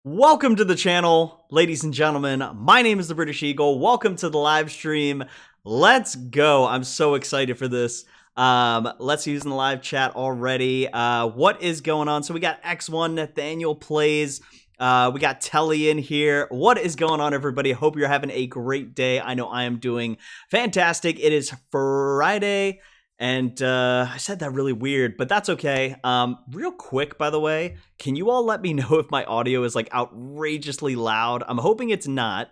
Welcome to the channel, ladies and gentlemen. My name is the British Eagle. Welcome to the live stream. Let's go. I'm so excited for this. Let's use in the live chat already. What is going on? So we got X1 Nathaniel plays. We got Telly in here. What is going on, everybody? Hope you're having a great day. I know I am doing fantastic. It is Friday. And I said that really weird, but that's okay. Real quick, by the way, can you all let me know if my audio is like outrageously loud? I'm hoping it's not,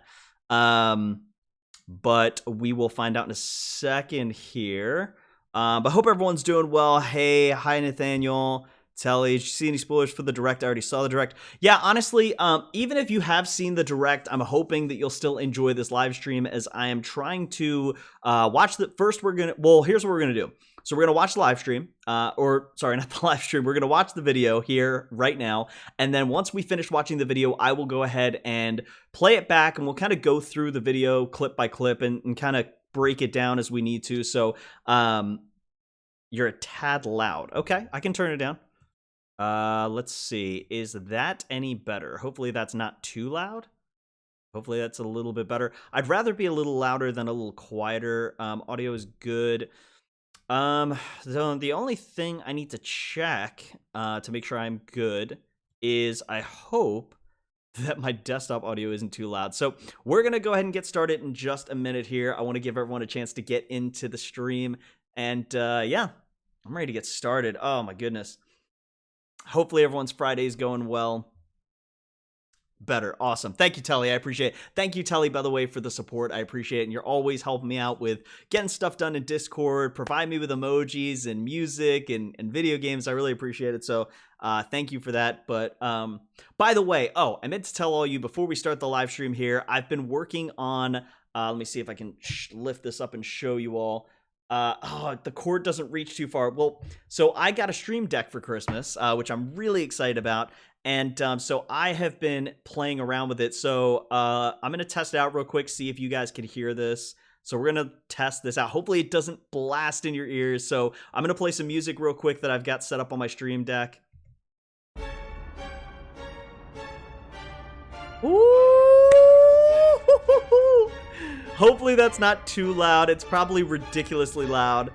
but we will find out in a second here. But I hope everyone's doing well. Hey, hi Nathaniel. Telly, did you see any spoilers for the Direct? I already saw the Direct. Yeah, honestly, even if you have seen the Direct, I'm hoping that you'll still enjoy this live stream as I am trying to watch the... First, here's what we're going to do. So we're going to watch the live stream, sorry, not the live stream. We're going to watch the video here right now. And then once we finish watching the video, I will go ahead and play it back and we'll kind of go through the video clip by clip and kind of break it down as we need to. So you're a tad loud. Okay, I can turn it down. Let's see. Is that any better? Hopefully that's not too loud. Hopefully that's a little bit better. I'd rather be a little louder than a little quieter. Audio is good. So the only thing I need to check, to make sure I'm good is I hope that my desktop audio isn't too loud. So we're going to go ahead and get started in just a minute here. I want to give everyone a chance to get into the stream and, yeah, I'm ready to get started. Oh my goodness. Hopefully everyone's Friday is going well. Better. Awesome. Thank you, Telly. I appreciate it. Thank you, Telly, by the way, for the support. I appreciate it. And you're always helping me out with getting stuff done in Discord, provide me with emojis and music and video games. I really appreciate it. So thank you for that. But by the way, I meant to tell all you before we start the live stream here, I've been working on, let me see if I can lift this up and show you all. The cord doesn't reach too far. Well, so I got a stream deck for Christmas, which I'm really excited about. And so I have been playing around with it. So I'm going to test it out real quick, see if you guys can hear this. So we're going to test this out. Hopefully it doesn't blast in your ears. So I'm going to play some music real quick that I've got set up on my stream deck. Ooh! Hopefully that's not too loud. It's probably ridiculously loud.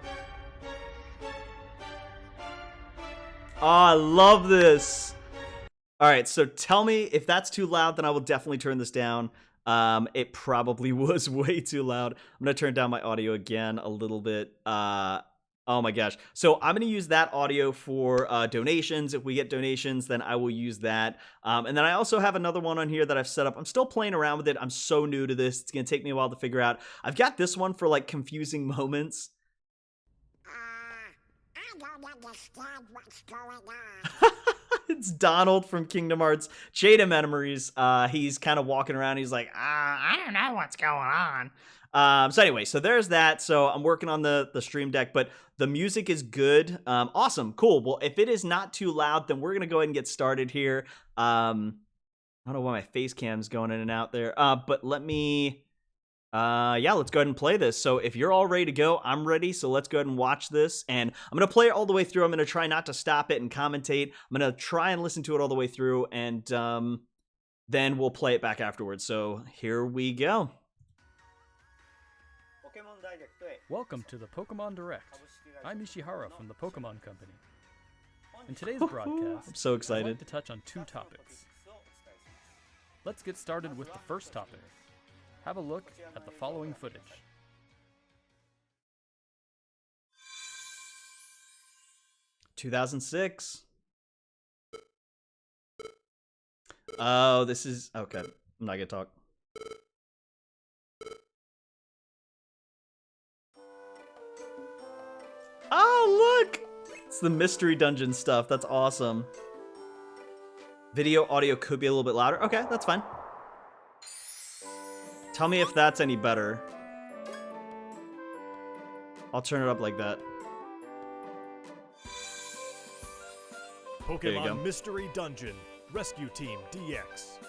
Oh, I love this. All right, so tell me if that's too loud, then I will definitely turn this down. It probably was way too loud. I'm going to turn down my audio again a little bit. Oh my gosh. So I'm going to use that audio for donations. If we get donations, then I will use that. And then I also have another one on here that I've set up. I'm still playing around with it. I'm so new to this. It's going to take me a while to figure out. I've got this one for like confusing moments. I don't understand what's going on. It's Donald from Kingdom Hearts Chain Memories. He's kind of walking around. He's like, I don't know what's going on. So anyway, so there's that. So I'm working on the stream deck, but the music is good. Awesome. Cool. Well, if it is not too loud, then we're going to go ahead and get started here. I don't know why my face cam's going in and out there. But let me... yeah, let's go ahead and play this. So if you're all ready to go, I'm ready. So let's go ahead and watch this. And I'm going to play it all the way through. I'm going to try not to stop it and commentate. I'm going to try and listen to it all the way through. And then we'll play it back afterwards. So here we go. Welcome to the Pokemon Direct. I'm Ishihara from the Pokemon Company. In today's broadcast, I'm so I'd excited. like to touch on two topics. Let's get started with the first topic. Have a look at the following footage. (2006) Oh, this is okay. I'm not gonna talk. Oh, look! It's the mystery dungeon stuff. That's awesome. Video audio could be a little bit louder. Okay, that's fine. Tell me if that's any better. I'll turn it up like that. There you go. Pokemon Mystery Dungeon Rescue Team DX.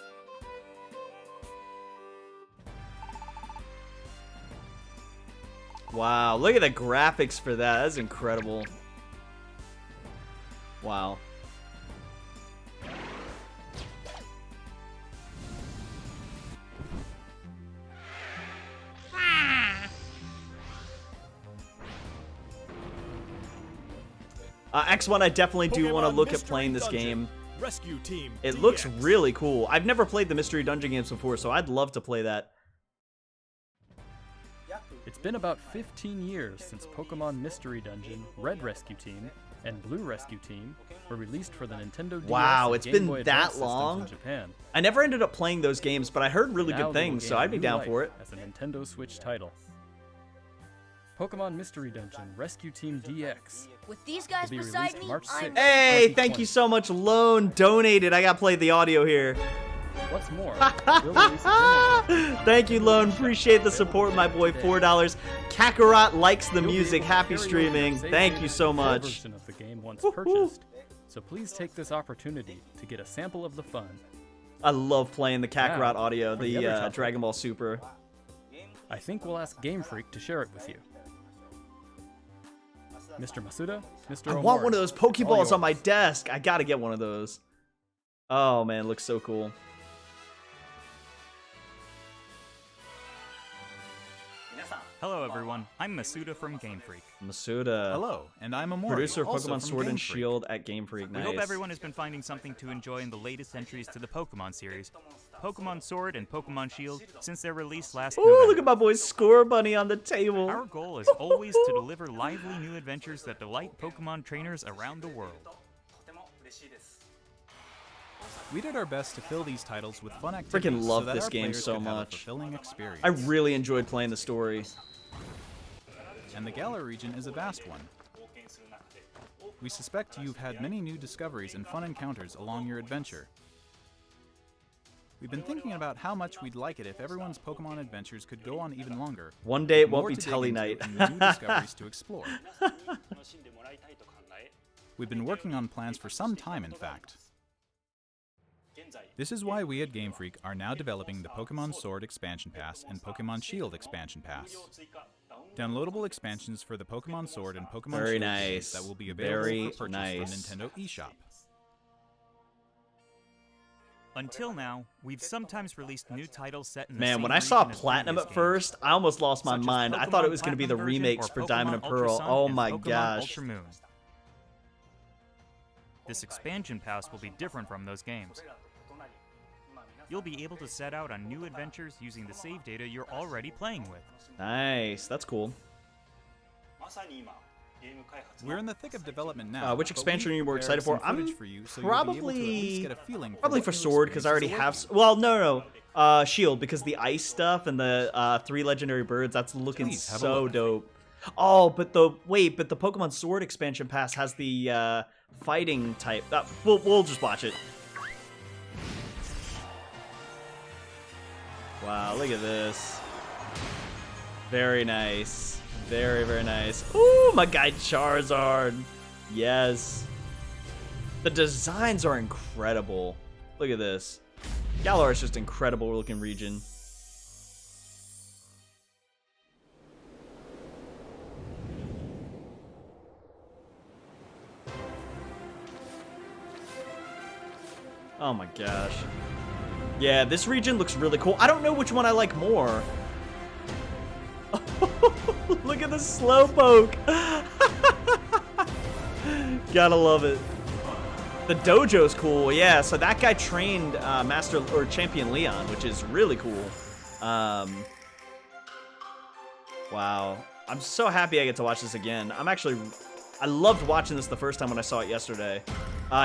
Wow, look at the graphics for that. That's incredible. Wow. X1, I definitely do want to Pokemon look at Mystery playing this Dungeon. game. Rescue Team It DX. looks really cool. I've never played the Mystery Dungeon games before, so I'd love to play that. It's been about 15 years since Pokemon Mystery Dungeon, Red Rescue Team, and Blue Rescue Team were released for the Nintendo DS Wow, and it's Game been Boy that Advance systems long? in Japan. I never ended up playing those games, but I heard really Now good they will things, so gain I'd be new down life for it. as a Nintendo Switch title. Pokemon Mystery Dungeon Rescue Team DX With these guys will be beside released me, March I'm 6th. Hey, 2020. thank you so much. Lone donated. I gotta play the audio here. What's more, we'll release a demo Thank you, Lone. Appreciate the support, my boy. $4. Kakarot likes the You'll be music. able to Happy carry over streaming. your save Thank data you to so the full much. version of the game once purchased. So please take this opportunity to get a sample of the fun. I love playing the Kakarot Now, audio, for the other the topic. Dragon Ball Super. I think we'll ask GameFreak to share it with you. Mr. Masuda, Mr. I Omori, want one of those all Pokeballs on my yours. desk. I gotta get one of those. Oh man, it looks so cool. Hello everyone, I'm Masuda from GameFreak. Masuda. Hello, and I'm Amori, Producer of also Pokemon from Sword and GameFreak. Shield at GameFreak. We Nice. hope everyone has been finding something to enjoy in the latest entries to the Pokemon series, Pokemon Sword and Pokemon Shield, since their release last Ooh, November. look at my boy Score Bunny on the table. Our goal is always to deliver lively new adventures that delight Pokemon trainers around the world. We did our best to fill these titles with fun activities Freaking love so that this our game players so could have a much. fulfilling experience. I really enjoyed playing the story. And the Galar region is a vast one. We suspect you've had many new discoveries and fun encounters along your adventure. We've been thinking about how much we'd like it if everyone's Pokemon adventures could go on even longer. One day it with won't more be to dig Telly into Night. and new discoveries to explore. We've been working on plans for some time, in fact. This is why we at Game Freak are now developing the Pokemon Sword Expansion Pass and Pokemon Shield Expansion Pass. Downloadable expansions for the Pokemon Sword and Pokemon Very Shield nice. games that will be available Very for purchase nice. from Nintendo eShop. Until now, we've sometimes released new titles set in the Man, same when I saw region as Platinum previous at games, first, I almost lost my such as mind. I thought it Pokemon was going to be the Platinum version remakes or for Diamond and Pokemon Pearl. Ultra Sun Oh and my Pokemon gosh. Ultra Moon. This expansion pass will be different from those games. You'll be able to set out on new adventures using the save data you're already playing with. Nice. That's cool. We're in the thick of development now. Which but expansion we've are you more prepared excited for? some footage I'm for you so you'll be able to at least probably get a feeling for probably what for new Sword because I already experiences have. are Well, no. Shield because the ice stuff and the 3 legendary birds. That's looking Please, have a so look. dope. Oh, but the Pokemon Sword expansion pass has the fighting type. We'll just watch it. Wow, look at this. Very nice. Very, very nice. Ooh, my guy Charizard. Yes. The designs are incredible. Look at this. Galar is just incredible looking region. Oh my gosh. Yeah, this region looks really cool. I don't know which one I like more. Look at the Slowpoke. Gotta love it. The dojo's cool. Yeah, so that guy trained Master or Champion Leon, which is really cool. Wow. I'm so happy I get to watch this again. I loved watching this the first time when I saw it yesterday.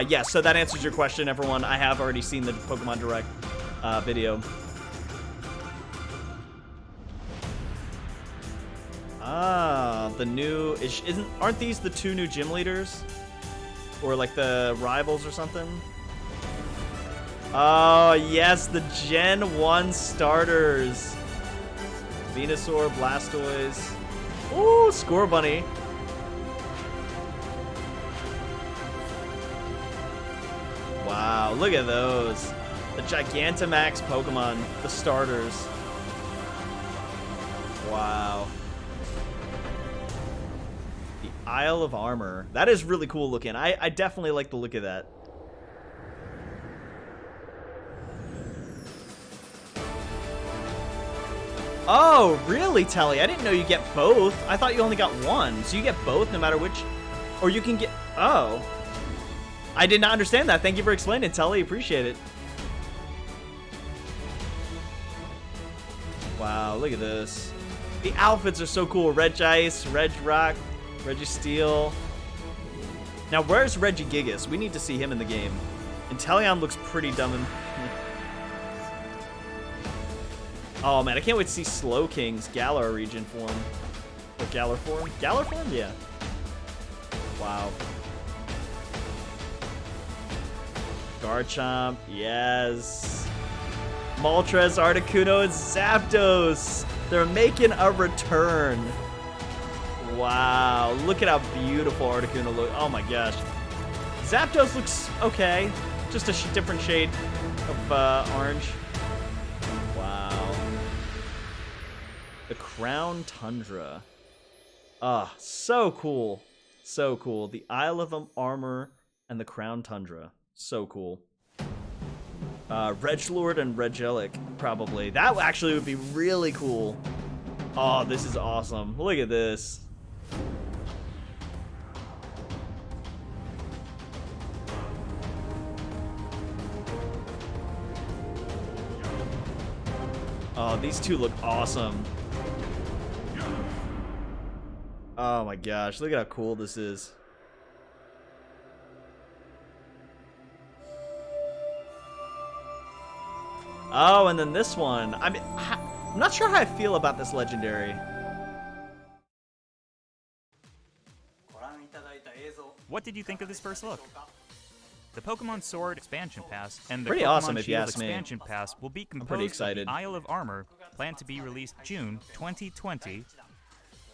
Yeah, so that answers your question, everyone. I have already seen the Pokemon Direct video. The new aren't these the 2 new gym leaders, or like the rivals or something? Oh yes, the Gen 1 starters. Venusaur, Blastoise. Ooh, Score Bunny. Wow, look at those. The Gigantamax Pokemon, the starters. Wow. The Isle of Armor. That is really cool looking. I definitely like the look of that. Oh, really, Telly? I didn't know you get both. I thought you only got one. So you get both no matter which. Or you can get... Oh. I did not understand that. Thank you for explaining, Tully. Appreciate it. Wow, look at this. The outfits are so cool. Regice, Regrock, Registeel. Now, where's Regigigas? We need to see him in the game. Inteleon looks pretty dumb. Oh, man, I can't wait to see Slowking's Galar region form. Or Galar form? Galar form? Yeah. Wow. Garchomp, yes. Moltres, Articuno, and Zapdos. They're making a return. Wow, look at how beautiful Articuno looks. Oh my gosh. Zapdos looks okay. Just a different shade of orange. Wow. The Crown Tundra. Ah, so cool. So cool. The Isle of Armor and the Crown Tundra. So cool. Reglord and Regelic, probably. That actually would be really cool. Oh, this is awesome. Look at this. Oh, these two look awesome. Oh my gosh, look at how cool this is. Oh, and then this one. I mean, I'm not sure how I feel about this legendary. What did you think of this first look? The Pokemon Sword Expansion Pass and the Pretty Pokemon awesome, if you Shield ask me. Expansion Pass will be pretty composed of excited. the Isle of Armor, planned to be released June 2020,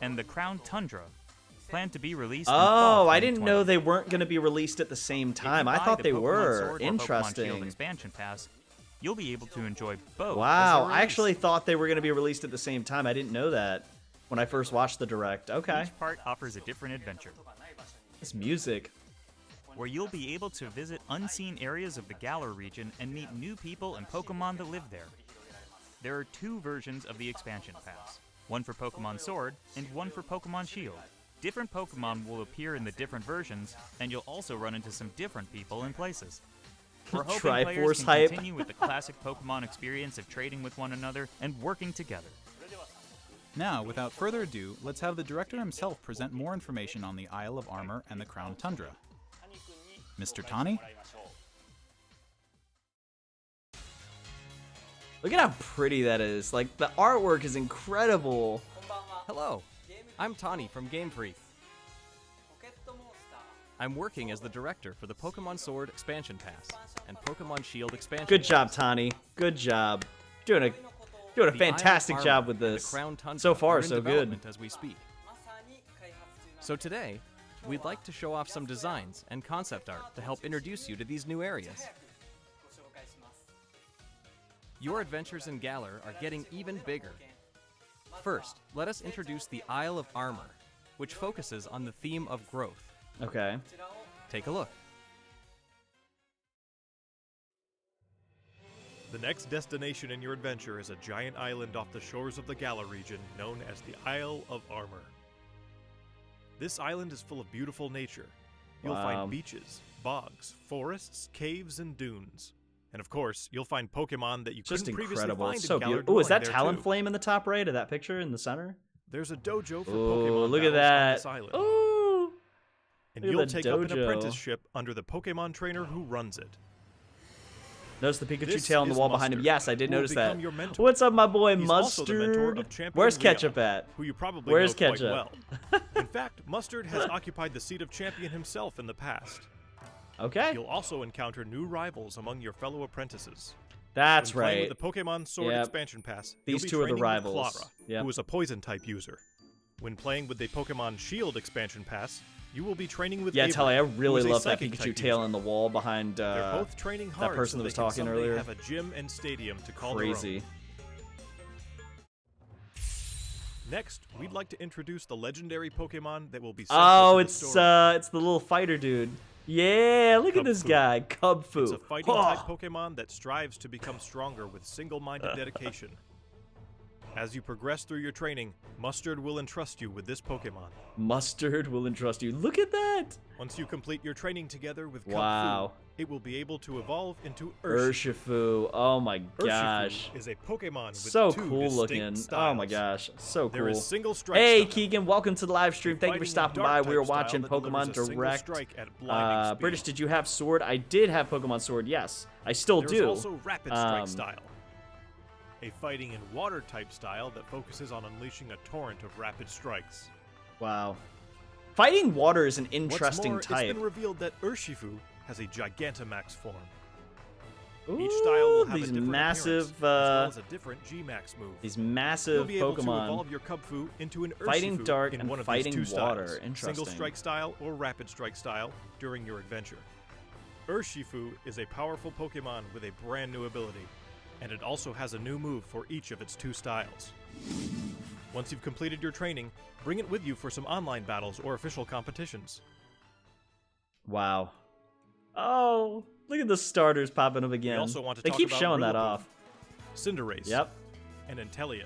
and the Crown Tundra, planned to be released in fall Oh, I didn't 2020. know they weren't going to be released at the same If you time. I buy thought the they Pokemon were. Sword or Pokemon Shield Interesting. Expansion Pass, you'll be able to enjoy both. Wow, as I actually thought they were going to be released at the same time. I didn't know that when I first watched the Direct. Okay. Each part offers a different adventure, This music. where you'll be able to visit unseen areas of the Galar region and meet new people and Pokemon that live there. There are two versions of the Expansion Pass, one for Pokemon Sword and one for Pokemon Shield. Different Pokemon will appear in the different versions, and you'll also run into some different people and places. We're hoping players Triforce can hype. continue with the classic Pokemon experience of trading with one another and working together. Now, without further ado, let's have the director himself present more information on the Isle of Armor and the Crown Tundra. Mr. Tani? Look at how pretty that is. Like, the artwork is incredible. Hello, I'm Tani from GameFreak. I'm working as the director for the Pokemon Sword Expansion Pass and Pokemon Shield Expansion Good job, Pass. Tani. Good job. Doing a The Isle of fantastic Armor job with and the this. Crown Tundra So far, are in so good. development as we speak. So today, we'd like to show off some designs and concept art to help introduce you to these new areas. Your adventures in Galar are getting even bigger. First, let us introduce the Isle of Armor, which focuses on the theme of growth. Okay. Take a look. The next destination in your adventure is a giant island off the shores of the Galar region known as the Isle of Armor. This island is full of beautiful nature. You'll Wow. find beaches, bogs, forests, caves, and dunes. And of course, you'll find Pokemon that you Just couldn't previously incredible. find It's in so Galar beautiful. Oh, is dwelling that there, too. Talonflame in the top right of that picture in the center? There's a dojo for Oh, Pokemon look at battles that. on this island. Ooh. And look at you'll the take up an dojo. apprenticeship under the Pokemon trainer who runs it. Notice the Pikachu This tail on the is wall behind him. Mustard, Yes, I did who will notice that. become your mentor. What's up, my boy He's also the mentor Mustard? of Champion Where's Leon, Ketchup at? who you probably Where's know quite Ketchup? well. In fact, Mustard has occupied the seat of champion himself in the past. Okay. You'll also encounter new rivals among your fellow apprentices. That's When playing right. with the Pokemon Sword Yep. Expansion Pass, These you'll be two are the training with rivals. Clara, Yep. who is a Poison-type user. When playing with the Pokemon Shield Expansion Pass, you will be training with Yeah, Avery, Telly, I really who is a love that Psychic-type Pikachu tail user. on the wall behind They're both training hard person so that was they can talking someday earlier. have a gym and stadium to call crazy. their own. Next, we'd like to introduce the legendary Pokemon that will be central Oh, to the it's story. it's the little fighter dude. Yeah, look at this Cubfu. guy, Cubfu. It's a fighting-type Pokemon that strives to become stronger with single-minded dedication. As you progress through your training, Mustard will entrust you with this Pokemon. Mustard will entrust you. Look at that! Once you complete your training together with Wow. Kung Fu, it will be able to evolve into Urshifu. Urshifu. Oh my gosh. Urshifu is a Pokemon with So two cool distinct looking. styles. Oh my gosh. So There cool. is single strike Hey style. Keegan, welcome to the live stream. Thank you for Fighting stopping and by. dark We were type style watching that delivers Pokemon a single Direct. strike at blinding speed. British, did you have Sword? I did have Pokemon Sword, yes. I still There's do. also Rapid Strike style, a fighting and water type style that focuses on unleashing a torrent of rapid strikes. Wow. Fighting water is an interesting What's more, type. it's been revealed that Urshifu has a Gigantamax form. Ooh, Each style will have these a different massive, appearance, as well as a different G-Max move. these You'll massive be able to Pokemon. evolve your Kubfu into an Urshifu Fighting dark in and one of fighting these two water. styles, Interesting. single strike style or rapid strike style during your adventure. Urshifu is a powerful Pokemon with a brand new ability, and it also has a new move for each of its two styles. Once you've completed your training, bring it with you for some online battles or official competitions. Wow. Oh, look at the starters popping up again. We also want to they talk keep about showing that Rillaboom, off. Cinderace, Yep. and Inteleon,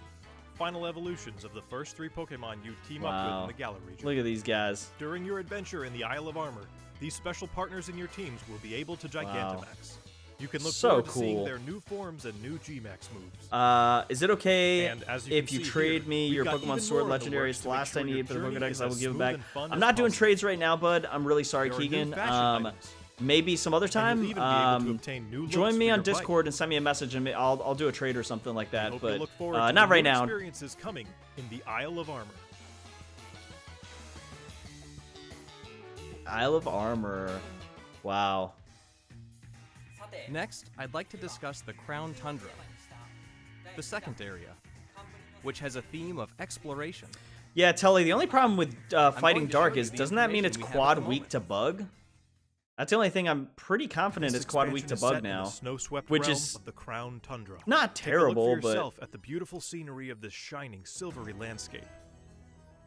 final evolutions of the first three Pokemon you team up Wow. with in the Galar region. Look at these guys. During your adventure in the Isle of Armor, these special partners in your teams will be able to Gigantamax. You can look So forward to seeing cool. their new forms and new G-Max moves. Is it okay And as you if can you see trade here, me we've your got Pokemon even Sword more in the Legendary? works It's to the make last sure I your need for the journey Pokedex. is I will as give it smooth back. and fun I'm as not doing possible. trades right now, bud. I'm really sorry, There are new Keegan. fashion items, Maybe some other and time. you'll even be able to obtain new Join looks me for on your bike. Discord and send me a message, and I'll do a trade or something like I that. hope you But look forward to not the right new now. experiences coming in the Isle of Armor. Isle of Armor. Wow. Next, I'd like to discuss the Crown Tundra, the second area, which has a theme of exploration. Yeah, Telly, the only problem with Fighting going to Dark show you is, the doesn't that mean it's information we have at quad the weak to bug? That's the only thing I'm pretty confident This it's quad weak to expansion is bug set in now. the snow-swept which realm is of the Crown Tundra. Not Take a look terrible, for but yourself at the beautiful scenery of this shining, silvery landscape.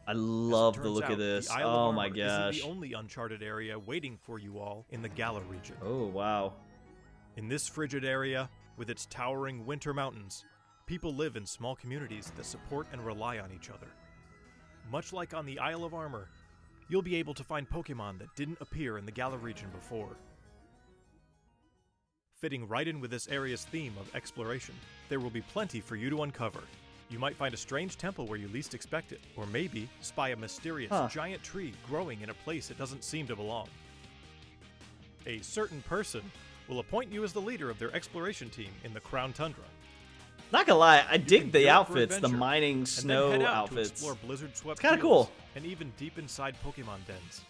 I As it love the turns look out, of this. The Isle of Oh Armor my isn't gosh. the only uncharted area waiting for you all in the Galar region. Oh, wow. In this frigid area, with its towering winter mountains, people live in small communities that support and rely on each other. Much like on the Isle of Armor, you'll be able to find Pokemon that didn't appear in the Galar region before. Fitting right in with this area's theme of exploration, there will be plenty for you to uncover. You might find a strange temple where you least expect it, or maybe spy a mysterious giant tree growing in a place it doesn't seem to belong. A certain person will appoint you as the leader of their exploration team in the Crown Tundra. Not gonna lie, I dig can the gear up for outfits, the adventure, mining and snow then head out to outfits. explore blizzard-swept It's kinda fields, cool. and even deep inside Pokemon dens,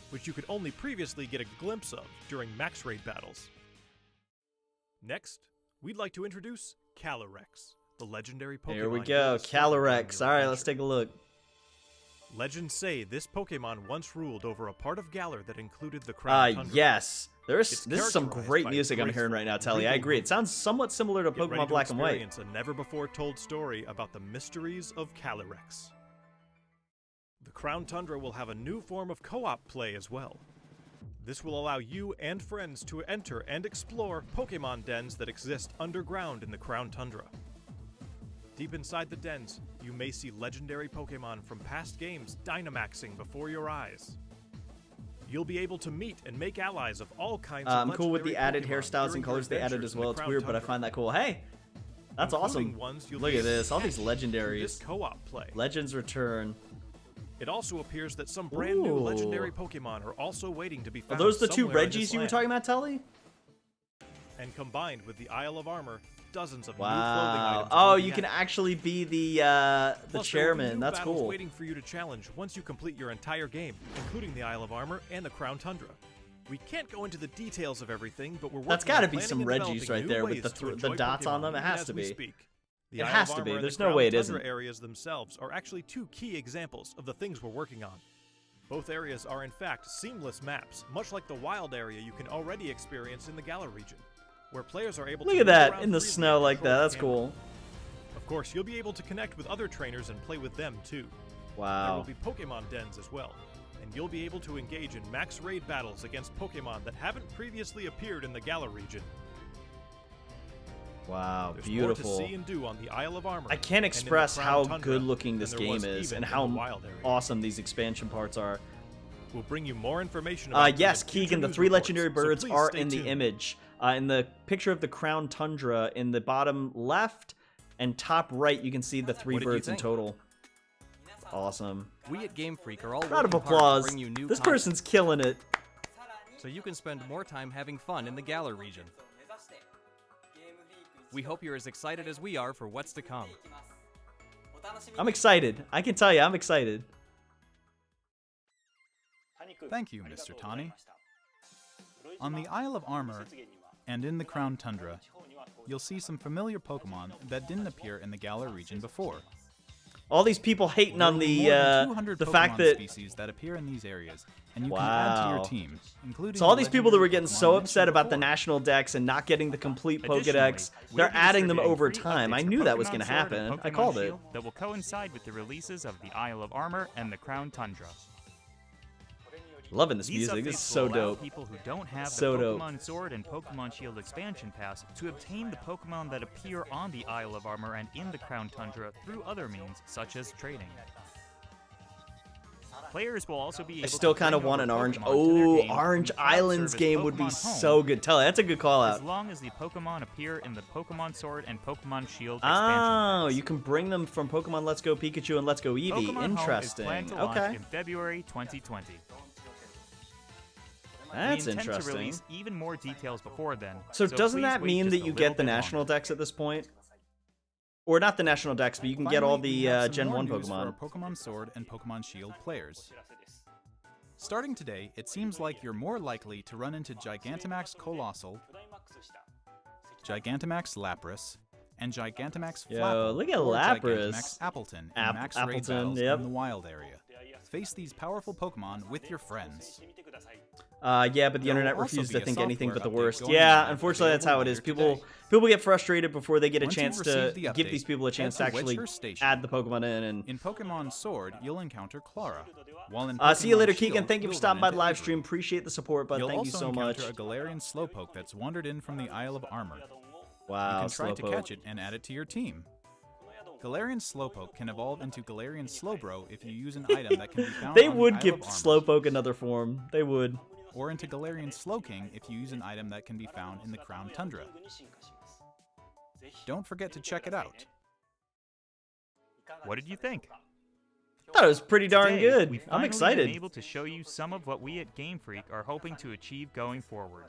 which you could only previously get a glimpse of during max raid battles. Next, we'd like to introduce Calyrex, the legendary Pokemon. Here we you'll go, discover during Calyrex. your Alright, let's adventure. take a look. Legends say this Pokemon once ruled over a part of Galar that included the Crown Tundra. Yes. It's This is some characterized great by music I'm graceful, hearing right now, Telly. I regal agree. It movement. sounds somewhat similar to Get ready Pokemon to Black and White. experience a never-before-told story about the mysteries of Calyrex. The Crown Tundra will have a new form of co-op play as well. This will allow you and friends to enter and explore Pokemon dens that exist underground in the Crown Tundra. Deep inside the dens, you may see legendary Pokemon from past games Dynamaxing before your eyes. You'll be able to meet and make allies of all kinds of I'm cool with the legendary added Pokemon hairstyles and during your colors they added adventures as in the well. It's Crown weird, but I Tundra, find that cool. Hey, that's including awesome. ones you'll Look be at this. All these attached to this legendaries. co-op play. Legends Return. It also appears that some brand new legendary Ooh. Pokemon are also waiting to be Are found. those the two somewhere in this Reggies you were land. talking about, Telly? And combined with the Isle of Armor, dozens of new clothing Wow. items. Oh, will be you can added. actually be the Plus, there will be chairman. new That's battles cool. waiting for you to challenge once you complete your entire game, including the Isle of Armor and the Crown Tundra. We can't go into the details of everything, but we're working That's gotta on be planning some and Reggies developing right new there with ways the to the enjoy dots on Pokemon them. It even has as to we be. speak. The It Isle has of to be. Armor and There's the no Crown way it Tundra isn't. areas themselves are actually two key examples of the things we're working on. Both areas are in fact seamless maps, much like the wild area you can already experience in the Galar region, where players are able Look to at move that around in the freely snow and like control that. the That's camera. cool. Of course, you'll be able to connect with other trainers and play with them too. There will Wow. be Pokemon dens as well, and you'll be able to engage in max raid battles against Pokemon that haven't previously appeared in the Galar region. Wow, There's beautiful. more to see and do on the Isle of Armor. I can't and in the express Crown how Tundra good looking this than there game was is even and in how the wild area. awesome these expansion parts are. We'll bring you more information about them Yes, in future Keegan, the news 3 reports, legendary so birds please are stay in the tuned. image. In the picture of the Crown Tundra, in the bottom left and top right, you can see the 3 What did you birds in think? total. Awesome. We at GameFreak are all Round of working hard to applause. bring you new This content, person's killing it. so you can spend more time having fun in the Galar region. We hope you're as excited as we are for what's to come. I'm excited. I can tell you, I'm excited. Thank you, Mr. Tani. On the Isle of Armor and in the Crown Tundra, you'll see some familiar Pokemon that didn't appear in the Galar region before. All these people hating There on will be the more than 200 fact Pokemon that species that appear in these areas, and you can add to Wow. your team, including so all the these people that were legendary getting Pokemon so mentioned upset about the before. national decks and not getting the complete Additionally, Pokedex, we'll they're be adding them distributing over free time. I updates knew to that was Pokemon going to Sword and happen. I Pokemon called it. Shield that will coincide with the releases of the Isle of Armor and the Crown Tundra. Loving this These music. This is updates so will allow dope. people who don't have So the dope. Pokemon Sword and Pokemon Shield expansion pass to obtain the Pokemon that appear on the Isle of Armor and in the Crown Tundra through other means, such as trading. Players will also be able I still to kind of bring want over an orange. Pokemon to their Oh, game Orange from crowd Islands service game would be Pokemon Home, so good. Tell that's a good call as out. long as the Pokemon appear in the Pokemon Sword and Pokemon Shield Oh, expansion you can bring them from Pokemon Let's Go Pikachu and Let's Go Eevee. packs. Pokemon Home is Interesting. planned to launch Okay, in February 2020. that's we intend to interesting. release even more details before then. So doesn't please that wait mean just that a you little get the bit national longer. decks at this point? Or not the national decks, but you can get all Finally, we the have some Gen more 1 news for our Pokemon. Pokemon Sword and Pokemon Shield players. Starting today, it seems like you're more likely to run into Gigantamax Colossal, Gigantamax Lapras, and Gigantamax Yo, Flapple, look at or Lapras. Gigantamax Appleton in App- max raid Appleton, battles yep. in the wild area. Face these powerful Pokemon with your friends. Yeah, but the There will internet also refused be to a think anything but the software update worst. going Yeah, live, unfortunately, that's how it available is. later People get frustrated before they get a Once you've chance to received the give update, these people a head chance to to actually Wedgehurst Station. add the Pokemon in. And In Pokemon Sword, you'll encounter Clara. While in see you Pokemon later, Shield, Keegan. Thank you for you'll stopping run by the live into stream. Avery. Appreciate the support, bud. You'll Thank you also so much. encounter a Galarian Slowpoke that's wandered in from the Isle of Armor. Wow, You can try to Slowpoke. catch it and add it to your team. Galarian Slowpoke can evolve into Galarian Slowbro if you use an item that can be found They on would the Isle give of Armor, Slowpoke another form. They would. or into Galarian Slowking if you use an item that can be found in the Crown Tundra. Don't forget to check it out. What did you think? Thought it was pretty darn Today, good. we've I'm finally excited. been able to show you some of what we at Game Freak are hoping to achieve going forward.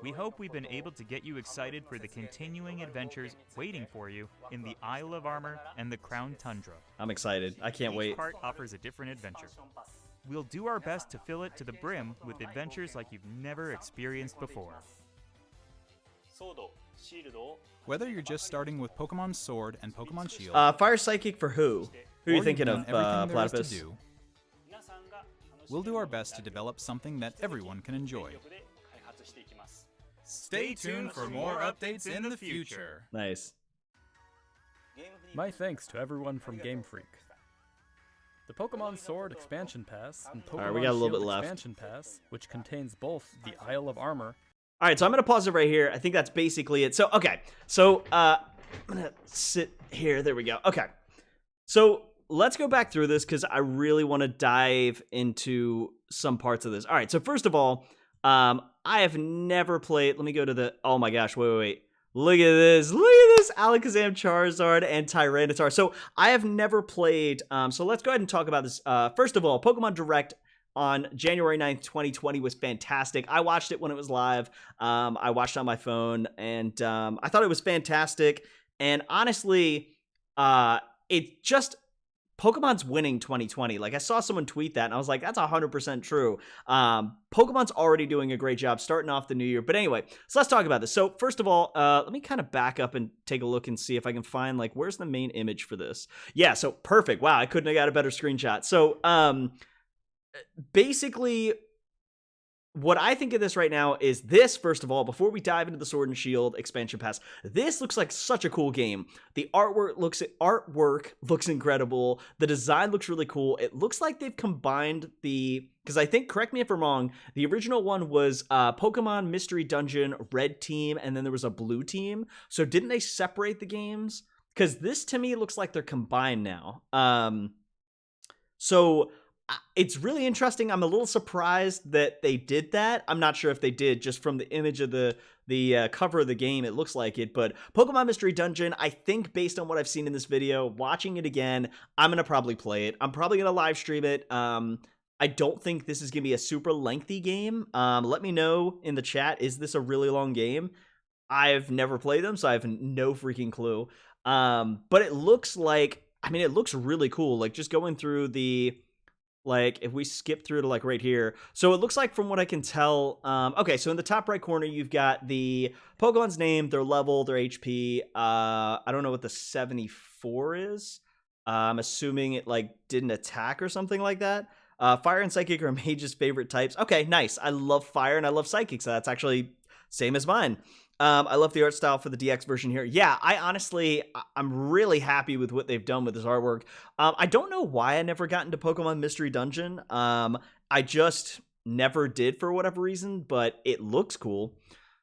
We hope we've been able to get you excited for the continuing adventures waiting for you in the Isle of Armor and the Crown Tundra. I'm excited. I can't Each wait. part offers a different adventure. We'll do our best to fill it to the brim with adventures like you've never experienced before. Whether you're just starting with Pokemon Sword and Pokemon Shield, Fire Psychic for who? Who are or you thinking you've of, done everything there is to Platypus? do, we'll do our best to develop something that everyone can enjoy. Stay tuned for more updates in the future. Nice. My thanks to everyone from GameFreak. The Pokemon Sword Expansion Pass and Pokemon Alright, we got a little Shield bit left. Expansion Pass, which contains both the Isle of Armor. All right, so I'm going to pause it right here. I think that's basically it. So, okay. So, I'm going to sit here. There we go. Okay. So, let's go back through this because I really want to dive into some parts of this. All right, so first of all, I have never played... Let me go to the... Oh my gosh, wait. Look at this. Look at this. Alakazam, Charizard, and Tyranitar. So, I have never played... so, let's go ahead and talk about this. First of all, Pokemon Direct on January 9th, 2020 was fantastic. I watched it when it was live. I watched it on my phone, and I thought it was fantastic. And honestly, it just... Pokemon's winning 2020. Like, I saw someone tweet that, and I was like, that's 100% true. Pokemon's already doing a great job starting off the new year. But anyway, so let's talk about this. So, first of all, let me kind of back up and take a look and see if I can find, like, where's the main image for this? Yeah, so perfect. Wow, I couldn't have got a better screenshot. So, basically, what I think of this right now is this, first of all, before we dive into the Sword and Shield expansion pass, this looks like such a cool game. The artwork looks incredible. The design looks really cool. It looks like they've combined because I think, correct me if I'm wrong, the original one was Pokemon Mystery Dungeon Red Team, and then there was a Blue Team. So didn't they separate the games? Because this to me looks like they're combined now. So it's really interesting. I'm a little surprised that they did that. I'm not sure if they did, just from the image of the cover of the game, it looks like it. But Pokemon Mystery Dungeon, I think based on what I've seen in this video, watching it again, I'm going to probably play it. I'm probably going to live stream it. I don't think this is going to be a super lengthy game. Let me know in the chat, is this a really long game? I've never played them, so I have no freaking clue. But it looks like, I mean, it looks really cool. Like, just going through like, if we skip through to, like, right here. So it looks like, from what I can tell, okay, so in the top right corner, you've got the Pokemon's name, their level, their HP. I don't know what the 74 is. I'm assuming it, like, didn't attack or something like that. Fire and Psychic are Mage's favorite types. Okay, nice. I love Fire and I love Psychic, so that's actually same as mine. I love the art style for the DX version here. Yeah, I'm really happy with what they've done with this artwork. I don't know why I never got into Pokemon Mystery Dungeon. I just never did for whatever reason, but it looks cool.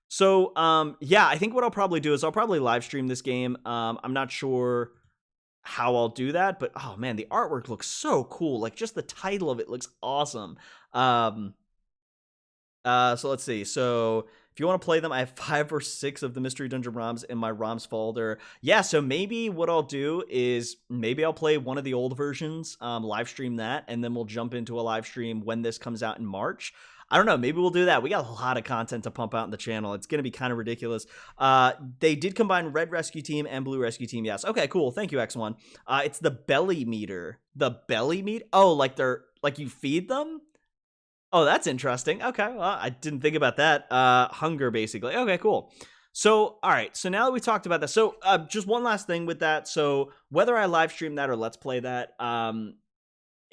So, yeah, I think what I'll probably do is I'll probably live stream this game. I'm not sure how I'll do that, but oh man, the artwork looks so cool. Like, just the title of it looks awesome. So let's see. So if you want to play them, I have 5 or 6 of the Mystery Dungeon ROMs in my ROMs folder. Yeah, so maybe what I'll do is maybe I'll play one of the old versions, live stream that, and then we'll jump into a live stream when this comes out in March. I don't know, maybe we'll do that. We got a lot of content to pump out in the channel. It's going to be kind of ridiculous. They did combine Red Rescue Team and Blue Rescue Team, yes. Okay, cool. Thank you, X1. It's the belly meter. The belly meter? Oh, like you feed them? Oh, that's interesting. Okay, well, I didn't think about that. Hunger, basically. Okay, cool. So, all right. So now that we talked about that, so just one last thing with that. So whether I live stream that or let's play that,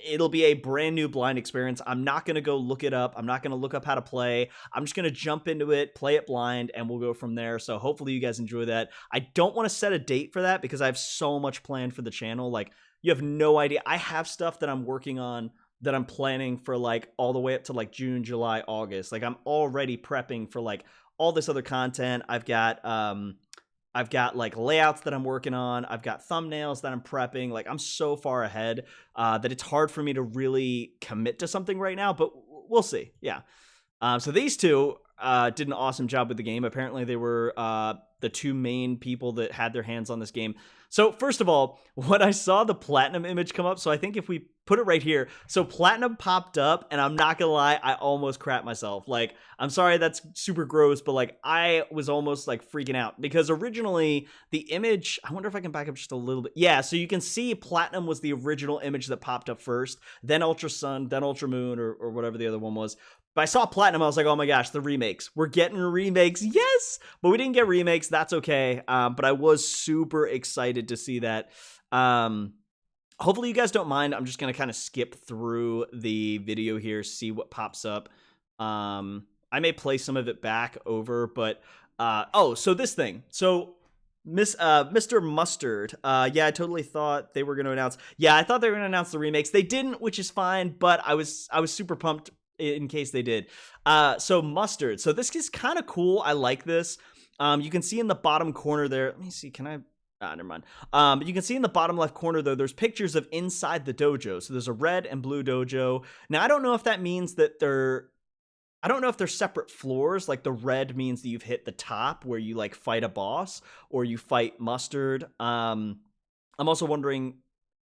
it'll be a brand new blind experience. I'm not going to go look it up. I'm not going to look up how to play. I'm just going to jump into it, play it blind, and we'll go from there. So hopefully you guys enjoy that. I don't want to set a date for that because I have so much planned for the channel. Like, you have no idea. I have stuff that I'm working on that I'm planning for, like, all the way up to, like, June, July, August. Like, I'm already prepping for, like, all this other content. I've got like layouts that I'm working on. I've got thumbnails that I'm prepping. Like, I'm so far ahead that it's hard for me to really commit to something right now, but we'll see. Yeah. So these two did an awesome job with the game. Apparently they were the 2 main people that had their hands on this game. So first of all, when I saw the Platinum image come up, so I think if we put it right here, so Platinum popped up, and I'm not gonna lie, I almost crapped myself. Like, I'm sorry that's super gross, but like, I was almost like freaking out because originally the image, I wonder if I can back up just a little bit. Yeah, so you can see Platinum was the original image that popped up first, then Ultra Sun, then Ultra Moon, or whatever the other one was. But I saw Platinum, I was like, oh my gosh, the remakes. We're getting remakes, yes! But we didn't get remakes, that's okay. But I was super excited to see that. Hopefully you guys don't mind. I'm just going to kind of skip through the video here, see what pops up. I may play some of it back over, but... so this thing. So... Mr. Mustard. Yeah, I totally thought they were going to announce... Yeah, I thought they were going to announce the remakes. They didn't, which is fine, but I was super pumped in case they did. So Mustard. So this is kind of cool. I like this. You can see in the bottom corner there... Let me see, can I... never mind. You can see in the bottom left corner, though, there's pictures of inside the dojo. So there's a red and blue dojo. Now, I don't know if that means that I don't know if they're separate floors. Like, the red means that you've hit the top where you, like, fight a boss or you fight Mustard. I'm also wondering,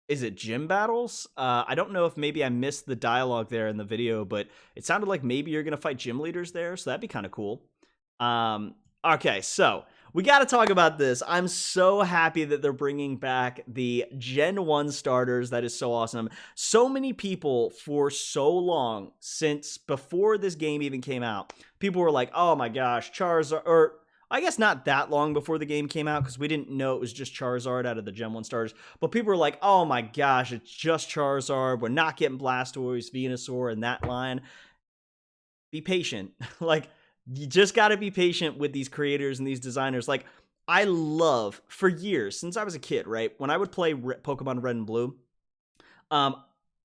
is it gym battles? I don't know if maybe I missed the dialogue there in the video, but it sounded like maybe you're going to fight gym leaders there. So that'd be kind of cool. Okay, so... we got to talk about this. I'm so happy that they're bringing back the Gen 1 starters. That is so awesome. So many people for so long, since before this game even came out, people were like, oh my gosh, Charizard, or I guess not that long before the game came out because we didn't know it was just Charizard out of the Gen 1 starters, but people were like, oh my gosh, it's just Charizard. We're not getting Blastoise, Venusaur, and that line. be patient. Like, you just got to be patient with these creators and these designers. Like, I love, for years, since I was a kid, right? When I would play Pokemon Red and Blue,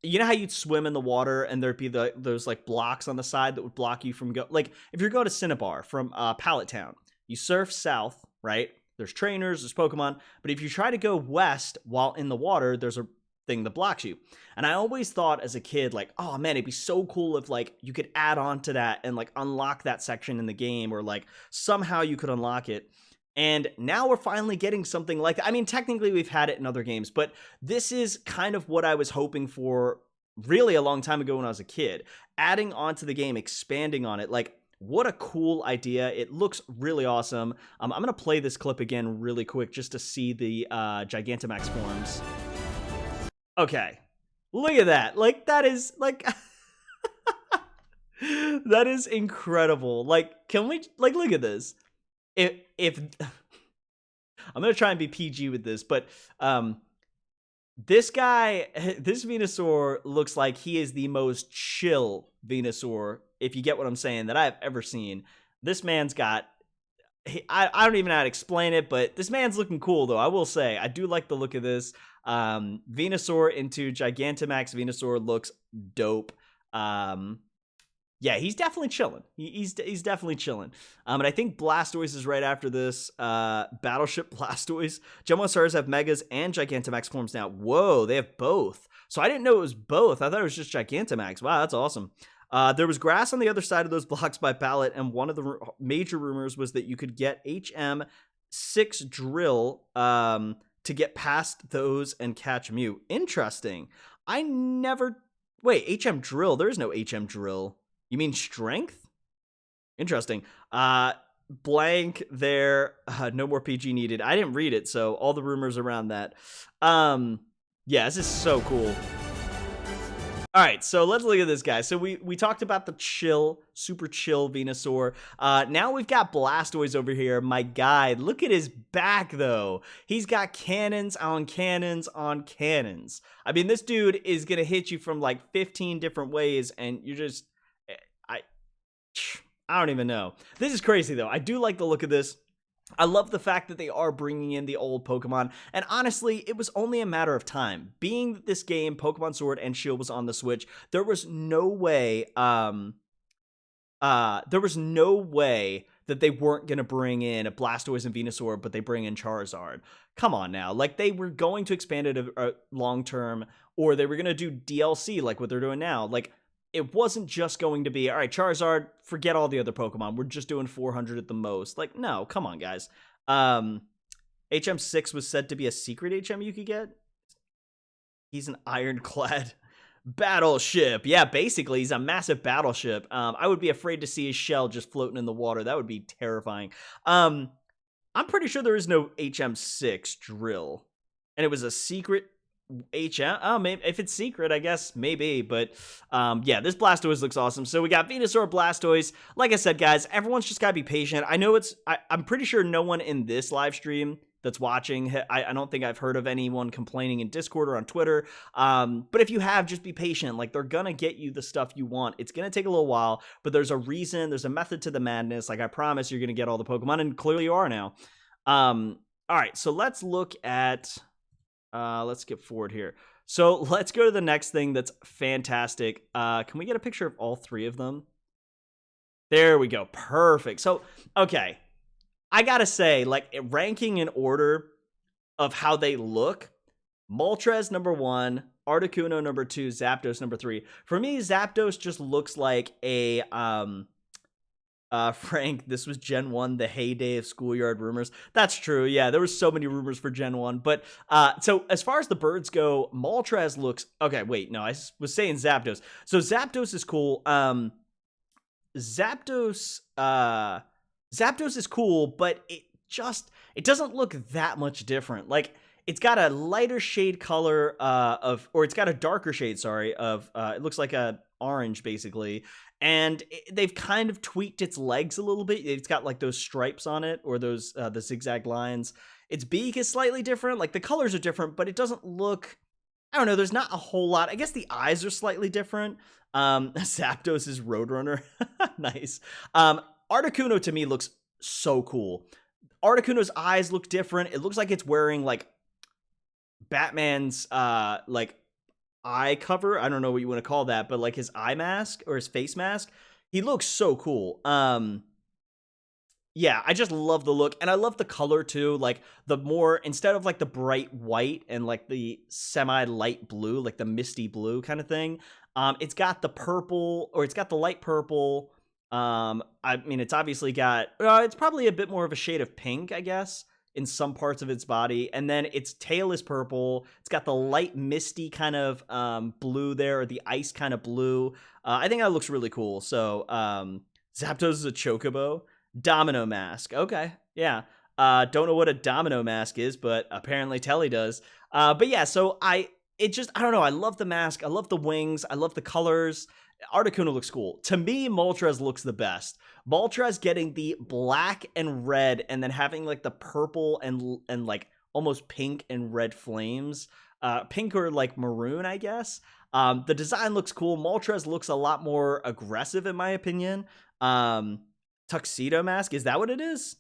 you know how you'd swim in the water and there'd be those like blocks on the side that would block you from like if you're going to Cinnabar from Pallet Town, you surf south, right? There's trainers, there's Pokemon, but if you try to go west while in the water, there's a thing that blocks you. And I always thought as a kid, like, oh man, it'd be so cool if like you could add on to that and like unlock that section in the game, or like somehow you could unlock it. And now we're finally getting something like that. I mean, technically we've had it in other games, but this is kind of what I was hoping for really a long time ago when I was a kid. Adding onto the game, expanding on it, like, what a cool idea. It looks really awesome. I'm going to play this clip again really quick just to see the Gigantamax forms. Okay. Look at that. Like, that is, like... that is incredible. Like, can we... Like, look at this. If I'm gonna try and be PG with this, but this guy, this Venusaur looks like he is the most chill Venusaur, if you get what I'm saying, that I've ever seen. This man's got, I don't even know how to explain it, but this man's looking cool though. I will say, I do like the look of this. Venusaur into Gigantamax Venusaur looks dope. Yeah, he's definitely chilling. He's definitely chilling. And I think Blastoise is right after this. Battleship Blastoise. Gen 1 stars have Megas and Gigantamax forms now. Whoa, they have both. So I didn't know it was both. I thought it was just Gigantamax. Wow, that's awesome. There was grass on the other side of those blocks by Pallet, and one of the major rumors was that you could get HM6 Drill to get past those and catch Mew. Interesting. I never... Wait, HM Drill? There is no HM Drill. You mean strength? Interesting. Blank there. No more PG needed. I didn't read it, so all the rumors around that. Yeah, this is so cool. All right, so let's look at this guy. So we talked about the chill, super chill Venusaur. Now we've got Blastoise over here. My guy, look at his back, though. He's got cannons on cannons on cannons. I mean, this dude is going to hit you from like 15 different ways, and you're just... I don't even know. This is crazy, though. I do like the look of this. I love the fact that they are bringing in the old Pokemon, and honestly, it was only a matter of time. Being that this game, Pokemon Sword and Shield, was on the Switch, there was no way, that they weren't going to bring in a Blastoise and Venusaur, but they bring in Charizard. Come on now. Like, they were going to expand it long-term, or they were going to do DLC like what they're doing now. Like, it wasn't just going to be, all right, Charizard, forget all the other Pokemon. We're just doing 400 at the most. Like, no, come on, guys. HM6 was said to be a secret HM you could get. He's an ironclad battleship. Yeah, basically, he's a massive battleship. I would be afraid to see his shell just floating in the water. That would be terrifying. I'm pretty sure there is no HM6 drill. And it was a secret HM. Oh, maybe if it's secret, I guess maybe. But yeah, this Blastoise looks awesome. So we got Venusaur, Blastoise. Like I said, guys, everyone's just gotta be patient. I know I'm pretty sure no one in this live stream that's watching, I don't think I've heard of anyone complaining in Discord or on Twitter. But if you have, just be patient. Like, they're gonna get you the stuff you want. It's gonna take a little while, but there's a reason. There's a method to the madness. Like, I promise you're gonna get all the Pokemon, and clearly you are now. All right, so let's look at. Let's skip forward here. So let's go to the next thing that's fantastic. Can we get a picture of all three of them? There we go. Perfect. So, okay. I gotta say, like, ranking in order of how they look, Moltres number 1, Articuno number 2, Zapdos number 3. For me, Zapdos just looks like a, Frank, this was Gen 1, the heyday of schoolyard rumors. That's true. Yeah, there were so many rumors for Gen 1. But, so as far as the birds go, Moltres looks... Okay, wait, no, I was saying Zapdos. So Zapdos is cool. Zapdos is cool, but it doesn't look that much different. Like, it's got a lighter shade color or it's got a darker shade, sorry, of, it looks like a orange, basically. And they've kind of tweaked its legs a little bit. It's got like those stripes on it, or those the zigzag lines. Its beak is slightly different. Like, the colors are different, but it doesn't look I don't know, there's not a whole lot. I guess the eyes are slightly different. Zapdos is Roadrunner. Nice. Articuno to me looks so cool. Articuno's eyes look different. It looks like it's wearing like Batman's like eye cover. I don't know what you want to call that, but like his eye mask or his face mask. He looks so cool. Yeah, I just love the look, and I love the color too. Like the more, instead of like the bright white and like the semi light blue, like the misty blue kind of thing, it's got the purple, or it's got the light purple. I mean, it's obviously got, it's probably a bit more of a shade of pink, I guess, in some parts of its body, and then its tail is purple. It's got the light misty kind of blue there, or the ice kind of blue. I think that looks really cool. So Zapdos is a Chocobo. Domino mask. Okay. Yeah. Don't know what a domino mask is, but apparently Telly does. But yeah, so I don't know. I love the mask. I love the wings. I love the colors. Articuno looks cool. To me, Moltres looks the best. Moltres getting the black and red, and then having like the purple and like almost pink and red flames. Pink or like maroon, I guess. The design looks cool. Moltres looks a lot more aggressive, in my opinion. Tuxedo mask, is that what it is?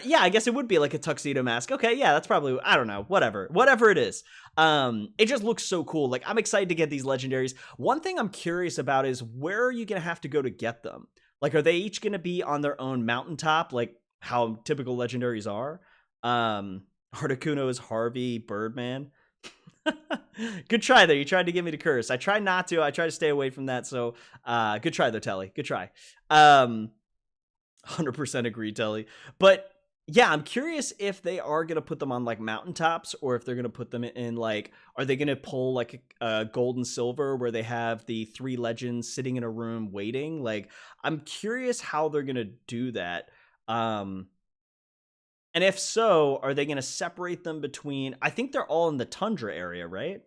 Yeah, I guess it would be like a tuxedo mask. Okay, yeah, that's probably, I don't know, whatever it is. It just looks so cool. Like, I'm excited to get these legendaries. One thing I'm curious about is, where are you gonna have to go to get them? Like, are they each gonna be on their own mountaintop, like how typical legendaries are? Articuno is Harvey Birdman. Good try there. You tried to get me to curse. I try not to. I try to stay away from that. So, good try though, Telly. Good try. 100% agree, Telly. But yeah, I'm curious if they are gonna put them on like mountaintops, or if they're gonna put them in like, are they gonna pull like a gold and silver where they have the 3 legends sitting in a room waiting? Like, I'm curious how they're gonna do that. And if so, are they going to separate them between, I think they're all in the tundra area, right?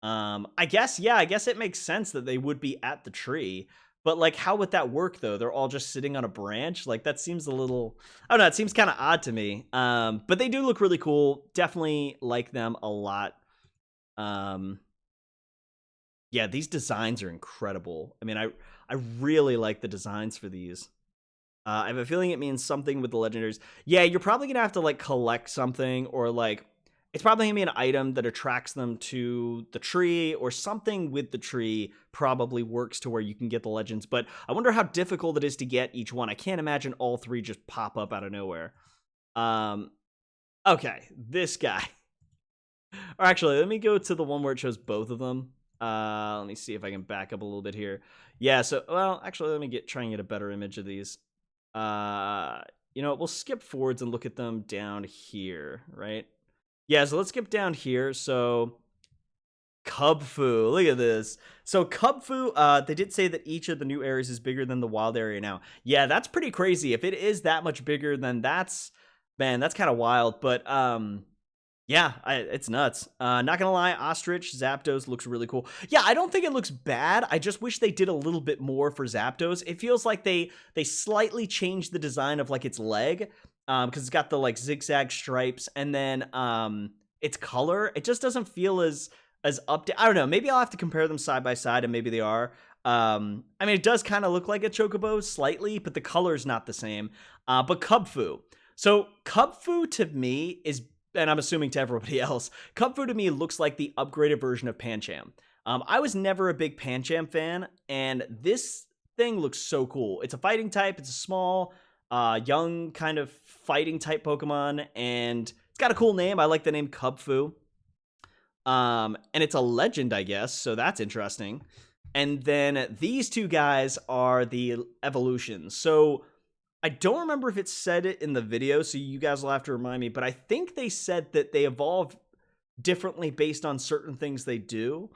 I guess it makes sense that they would be at the tree, but like, how would that work though? They're all just sitting on a branch. Like, that seems a little, I don't know. It seems kind of odd to me. But they do look really cool. Definitely like them a lot. Yeah, these designs are incredible. I mean, I really like the designs for these. I have a feeling it means something with the legendaries. Yeah, you're probably going to have to like collect something, or like, it's probably going to be an item that attracts them to the tree, or something with the tree probably works to where you can get the legends. But I wonder how difficult it is to get each one. I can't imagine all 3 just pop up out of nowhere. Okay, this guy. Or actually, let me go to the one where it shows both of them. Let me see if I can back up a little bit here. Yeah, so, well, actually, let me try and get a better image of these. You know, we'll skip forwards and look at them down here, right? Yeah, so let's skip down here. So Cubfu, look at this. So Cubfu, they did say that each of the new areas is bigger than the wild area now. Yeah, that's pretty crazy. If it is that much bigger, then that's kind of wild. But yeah, it's nuts. Not gonna lie, Ostrich Zapdos looks really cool. Yeah, I don't think it looks bad. I just wish they did a little bit more for Zapdos. It feels like they slightly changed the design of like its leg, because it's got the like zigzag stripes, and then its color. It just doesn't feel as up to. I don't know. Maybe I'll have to compare them side by side, and maybe they are. I mean, it does kind of look like a Chocobo slightly, but the color is not the same. But Cubfu. So Cubfu to me is, and I'm assuming to everybody else, Cubfu to me looks like the upgraded version of Pancham. I was never a big Pancham fan, and this thing looks so cool. It's a fighting type. It's a small, young kind of fighting type Pokemon, and it's got a cool name. I like the name Cubfu. And it's a legend, I guess, so that's interesting. And then these 2 guys are the evolutions. So I don't remember if it said it in the video, so you guys will have to remind me, but I think they said that they evolve differently based on certain things they do.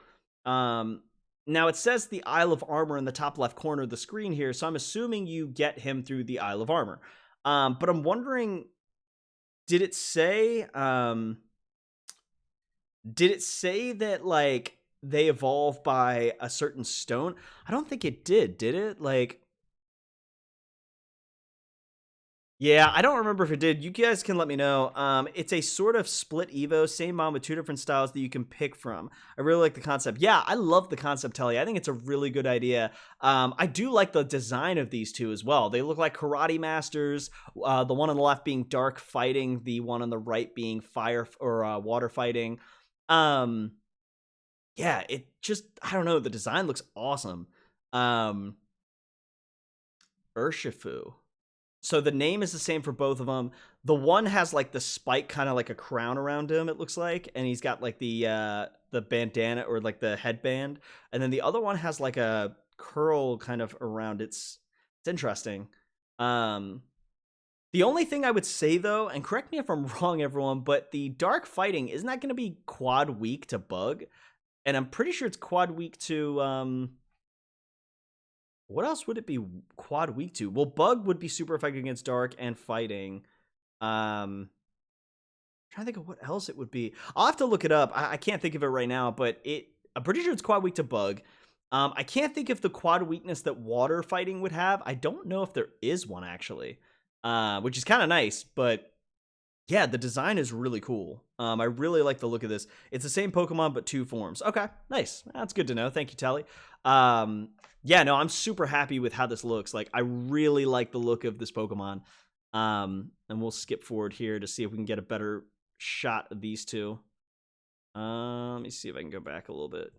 Now, it says the Isle of Armor in the top left corner of the screen here, so I'm assuming you get him through the Isle of Armor. But I'm wondering, did it say that, like, they evolve by a certain stone? I don't think it did it? Like, Yeah, I don't remember if it did. You guys can let me know. It's a sort of split Evo, same mom with two different styles that you can pick from. I really like the concept. Yeah, I love the concept, Telly. I think it's a really good idea. I do like the design of these two as well. They look like karate masters. The one on the left being dark fighting, the one on the right being fire or water fighting. Yeah, it just, I don't know. The design looks awesome. Urshifu. So the name is the same for both of them. The one has like the spike, kind of like a crown around him, it looks like, and he's got like the bandana or like the headband, and then the other one has like a curl kind of around it's interesting. The only thing I would say though, and correct me if I'm wrong, everyone, but the dark fighting isn't that going to be quad weak to bug, and I'm pretty sure it's quad weak to what else would it be quad weak to? Well, bug would be super effective against dark and fighting. Trying to think of what else it would be. I'll have to look it up. I can't think of it right now, but I'm pretty sure it's quad weak to bug. I can't think of the quad weakness that water fighting would have. I don't know if there is one actually, which is kind of nice, but yeah, the design is really cool. I really like the look of this. It's the same Pokemon, but two forms. Okay, nice. That's good to know. Thank you, Telly. Yeah, no, I'm super happy with how this looks. Like, I really like the look of this Pokemon. And we'll skip forward here to see if we can get a better shot of these two. Let me see if I can go back a little bit.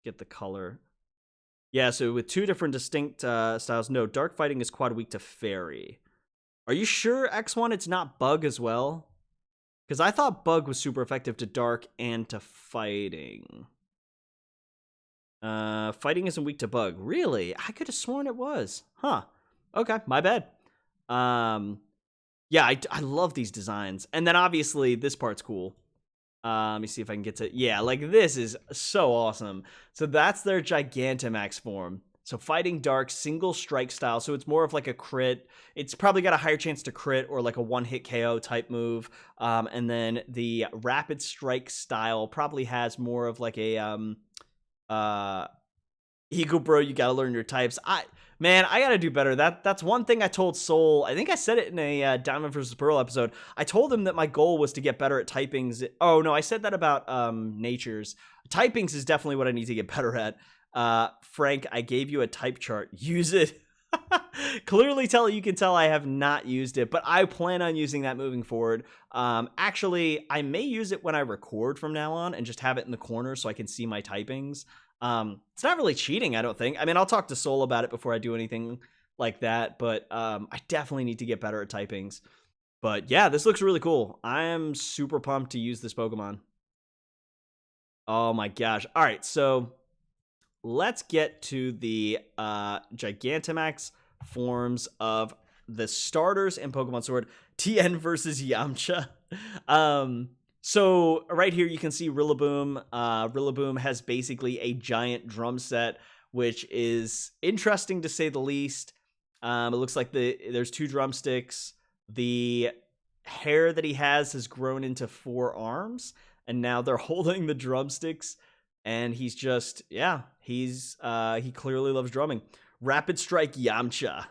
Get the color. Yeah, so with two different distinct styles. No, dark fighting is quad weak to fairy. Are you sure, X1, it's not bug as well? Because I thought bug was super effective to dark and to fighting. Fighting isn't weak to bug. Really? I could have sworn it was. Huh. Okay, my bad. Yeah, I love these designs. And then obviously this part's cool. Let me see if I can get to... Yeah, like this is so awesome. So that's their Gigantamax form. So fighting dark, single strike style. So it's more of like a crit. It's probably got a higher chance to crit or like a one-hit KO type move. And then the rapid strike style probably has more of like a... Eagle Bro, you gotta learn your types. Man, I gotta do better. That's one thing I told Soul. I think I said it in a Diamond vs. Pearl episode. I told him that my goal was to get better at typings. Oh no, I said that about natures. Typings is definitely what I need to get better at. Frank, I gave you a type chart. Use it. Clearly you can tell I have not used it, but I plan on using that moving forward. Actually, I may use it when I record from now on and just have it in the corner so I can see my typings. It's not really cheating, I don't think. I mean, I'll talk to Soul about it before I do anything like that, but I definitely need to get better at typings. But yeah, this looks really cool. I am super pumped to use this Pokemon. Oh my gosh. All right, so let's get to the Gigantamax forms of the starters in Pokemon Sword. TN versus Yamcha. So right here you can see Rillaboom. Rillaboom has basically a giant drum set, which is interesting to say the least. It looks like there's two drumsticks. The hair that he has grown into 4 arms, and now they're holding the drumsticks. And he's just, yeah, he clearly loves drumming. Rapid Strike Yamcha.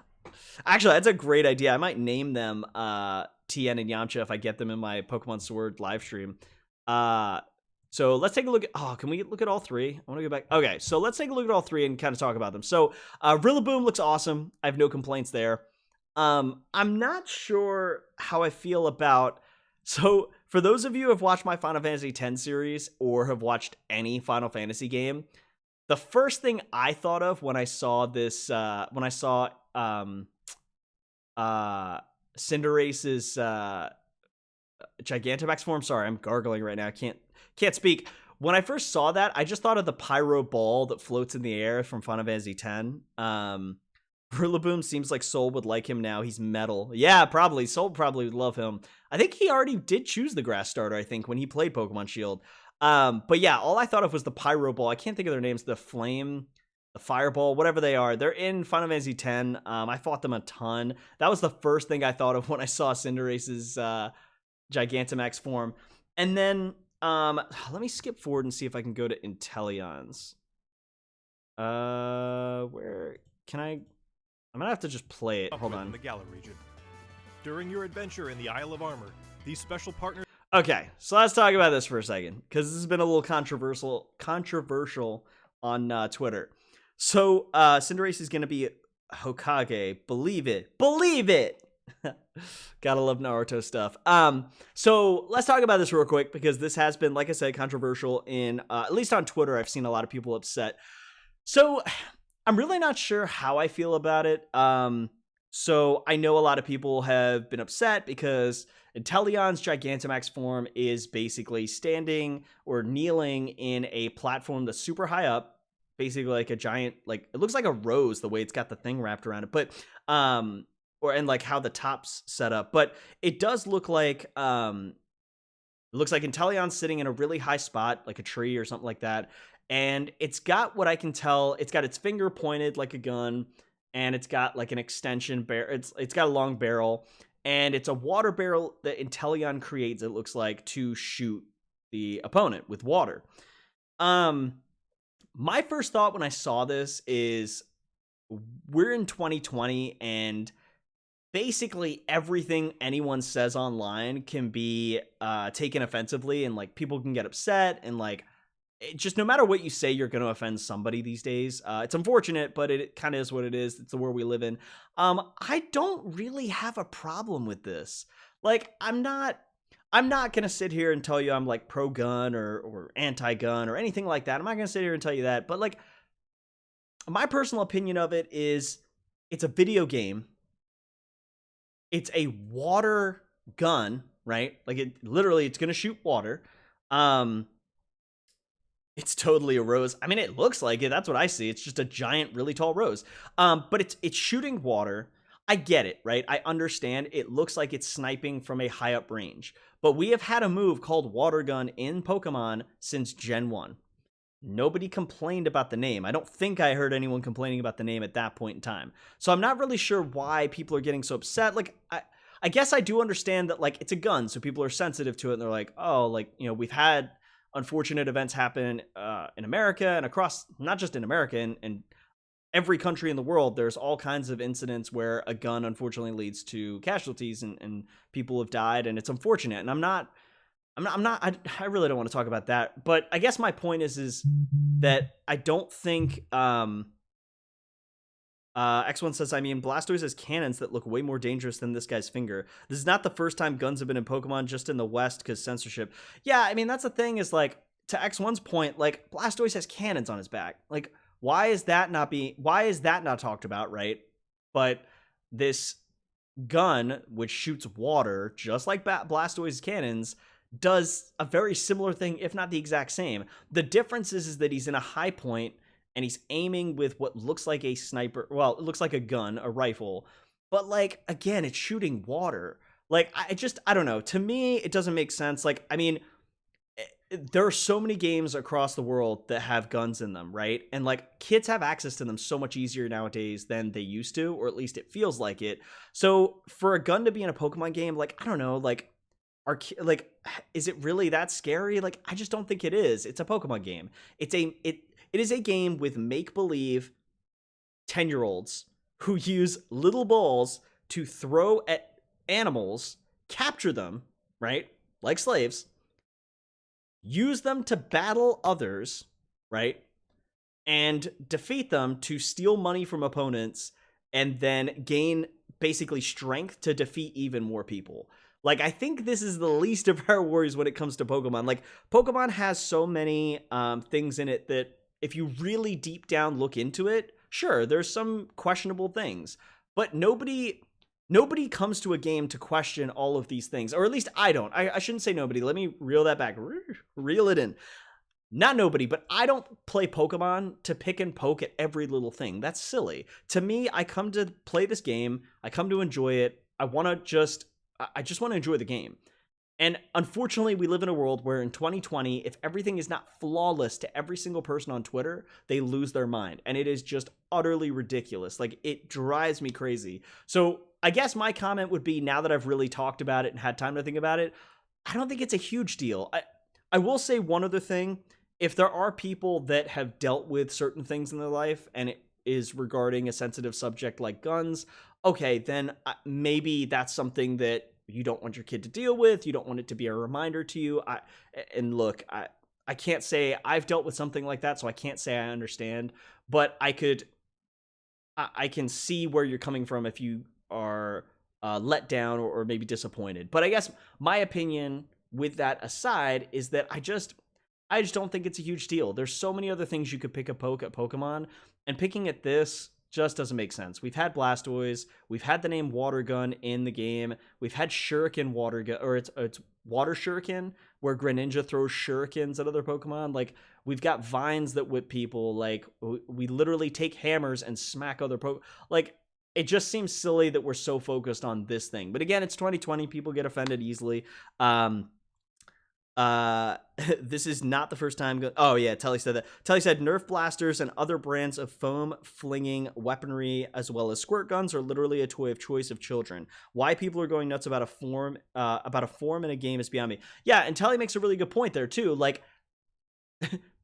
Actually, that's a great idea. I might name them TN and Yamcha if I get them in my Pokemon Sword live stream. So let's take a look at... Oh, can we look at all 3? I want to go back. Okay, so let's take a look at all 3 and kind of talk about them. So Rillaboom looks awesome. I have no complaints there. I'm not sure how I feel about... So for those of you who have watched my Final Fantasy X series or have watched any Final Fantasy game, the first thing I thought of when I saw this, when I saw Cinderace's Gigantamax form. Sorry, I'm gargling right now. I can't speak. When I first saw that, I just thought of the pyro ball that floats in the air from Final Fantasy X. Rillaboom seems like Soul would like him now. He's metal. Yeah, probably. Soul probably would love him. I think he already did choose the grass starter, I think, when he played Pokemon Shield. But yeah, all I thought of was the pyro ball. I can't think of their names. The flame, the fireball, whatever they are. They're in Final Fantasy X. I fought them a ton. That was the first thing I thought of when I saw Cinderace's Gigantamax form. And then let me skip forward and see if I can go to Inteleon's. Where can I... I'm gonna have to just play it. Hold on. The Galar region. During your adventure in the Isle of Armor, these special partners. Okay, so let's talk about this for a second, because this has been a little controversial on Twitter. So, Cinderace is going to be Hokage. Believe it. Believe it! Gotta love Naruto stuff. So let's talk about this real quick, because this has been, like I said, controversial in, at least on Twitter. I've seen a lot of people upset. So I'm really not sure how I feel about it. So I know a lot of people have been upset because Inteleon's Gigantamax form is basically standing or kneeling in a platform that's super high up, basically like a giant, like, it looks like a rose the way it's got the thing wrapped around it, but and like how the top's set up, but it does look like it looks like Inteleon's sitting in a really high spot, like a tree or something like that, and it's got, what I can tell, it's got its finger pointed like a gun, and it's got like an extension it's got a long barrel, and it's a water barrel that Inteleon creates, it looks like, to shoot the opponent with water. My first thought when I saw this is, we're in 2020, and basically everything anyone says online can be taken offensively, and like people can get upset, and like just no matter what you say, you're going to offend somebody these days. It's unfortunate, but it kind of is what it is. It's the world we live in. I don't really have a problem with this. Like, I'm not going to sit here and tell you I'm like pro-gun or anti-gun or anything like that. I'm not going to sit here and tell you that. But like, my personal opinion of it is, it's a video game. It's a water gun, right? Like, it literally, it's going to shoot water. It's totally a rose. I mean, it looks like it. That's what I see. It's just a giant, really tall rose. But it's shooting water. I get it, right? I understand. It looks like it's sniping from a high up range. But we have had a move called Water Gun in Pokemon since Gen 1. Nobody complained about the name. I don't think I heard anyone complaining about the name at that point in time. So I'm not really sure why people are getting so upset. Like, I guess I do understand that, like, it's a gun, so people are sensitive to it, and they're like, oh, like, you know, we've had unfortunate events happen in America and across, not just in America, and every country in the world. There's all kinds of incidents where a gun unfortunately leads to casualties, and people have died, and it's unfortunate. And I really don't want to talk about that, but I guess my point is that I don't think X1 says, I mean, Blastoise has cannons that look way more dangerous than this guy's finger. This is not the first time guns have been in Pokemon, just in the West, because censorship. Yeah, I mean, that's the thing, is like, to X1's point, like, Blastoise has cannons on his back. Like, why is that not talked about, right? But this gun, which shoots water, just like Blastoise's cannons, does a very similar thing, if not the exact same. The difference is that he's in a high point, and he's aiming with what looks like a sniper. Well, it looks like a gun, a rifle. But, like, again, it's shooting water. Like, I don't know. To me, it doesn't make sense. Like, I mean, there are so many games across the world that have guns in them, right? And, like, kids have access to them so much easier nowadays than they used to, or at least it feels like it. So, for a gun to be in a Pokemon game, like, I don't know, like, is it really that scary? Like, I just don't think it is. It's a Pokemon game. It is a game with make-believe 10-year-olds who use little balls to throw at animals, capture them, right, like slaves, use them to battle others, right, and defeat them to steal money from opponents, and then gain basically strength to defeat even more people. Like, I think this is the least of our worries when it comes to Pokemon. Like, Pokemon has so many things in it that, if you really deep down look into it, sure, there's some questionable things, but nobody comes to a game to question all of these things, or at least I don't. I shouldn't say nobody. Let me reel that back. Reel it in. Not nobody, but I don't play Pokemon to pick and poke at every little thing. That's silly. To me, I come to play this game. I come to enjoy it. I just want to enjoy the game. And unfortunately, we live in a world where in 2020, if everything is not flawless to every single person on Twitter, they lose their mind. And it is just utterly ridiculous. Like, it drives me crazy. So I guess my comment would be, now that I've really talked about it and had time to think about it, I don't think it's a huge deal. I will say one other thing. If there are people that have dealt with certain things in their life, and it is regarding a sensitive subject like guns, okay, then maybe that's something that you don't want your kid to deal with. You don't want it to be a reminder to you. And look, I can't say I've dealt with something like that, so I can't say I understand, but I can see where you're coming from if you are let down or maybe disappointed. But I guess my opinion with that aside is that I just don't think it's a huge deal. There's so many other things you could pick a poke at Pokemon, and picking at this just doesn't make sense. We've had Blastoise, we've had the name Water Gun in the game, we've had Shuriken Water Gun, or it's Water Shuriken, where Greninja throws shurikens at other Pokemon. Like, we've got vines that whip people. Like, we literally take hammers and smack other Like, it just seems silly that we're so focused on this thing. But again, it's 2020. People get offended easily. This is not the first time. Oh yeah, Telly said that. Telly said Nerf blasters and other brands of foam flinging weaponry, as well as squirt guns, are literally a toy of choice of children. Why people are going nuts about a form in a game is beyond me. Yeah, and Telly makes a really good point there too. Like,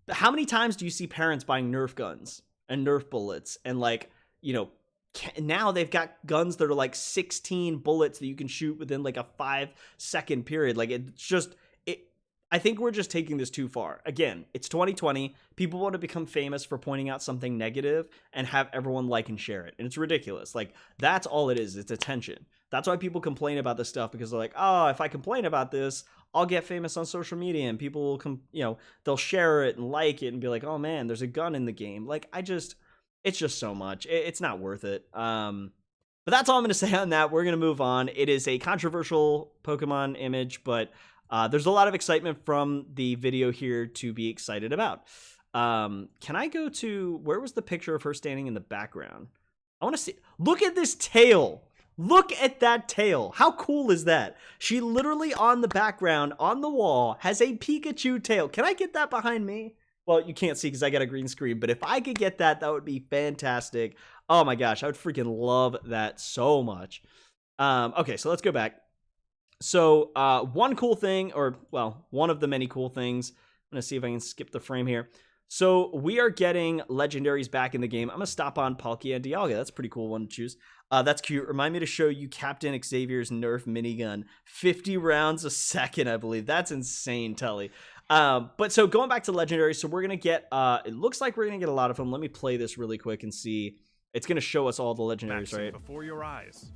how many times do you see parents buying Nerf guns and Nerf bullets, and like, you know, now they've got guns that are like 16 bullets that you can shoot within like a 5-second period. Like, it's just I think we're just taking this too far. Again, it's 2020. People want to become famous for pointing out something negative and have everyone like and share it. And it's ridiculous. Like, that's all it is. It's attention. That's why people complain about this stuff, because they're like, oh, if I complain about this, I'll get famous on social media and people will come, they'll share it and like it and be like, oh man, there's a gun in the game. Like, it's just so much. It's not worth it. But that's all I'm going to say on that. We're going to move on. It is a controversial Pokemon image, but there's a lot of excitement from the video here to be excited about. Can I go to, where was the picture of her standing in the background? I want to see, look at this tail. Look at that tail. How cool is that? She literally on the background, on the wall, has a Pikachu tail. Can I get that behind me? Well, you can't see because I got a green screen, but if I could get that, that would be fantastic. Oh my gosh, I would freaking love that so much. Okay, so let's go back. So one cool thing, or well, one of the many cool things, I'm going to see if I can skip the frame here. So we are getting legendaries back in the game. I'm going to stop on Palkia and Dialga. That's a pretty cool one to choose. That's cute. Remind me to show you Captain Xavier's Nerf minigun. 50 rounds a second, I believe. That's insane, Telly. But so going back to legendaries, so we're going to get, it looks like we're going to get a lot of them. Let me play this really quick and see. It's going to show us all the legendaries, right? Before your eyes.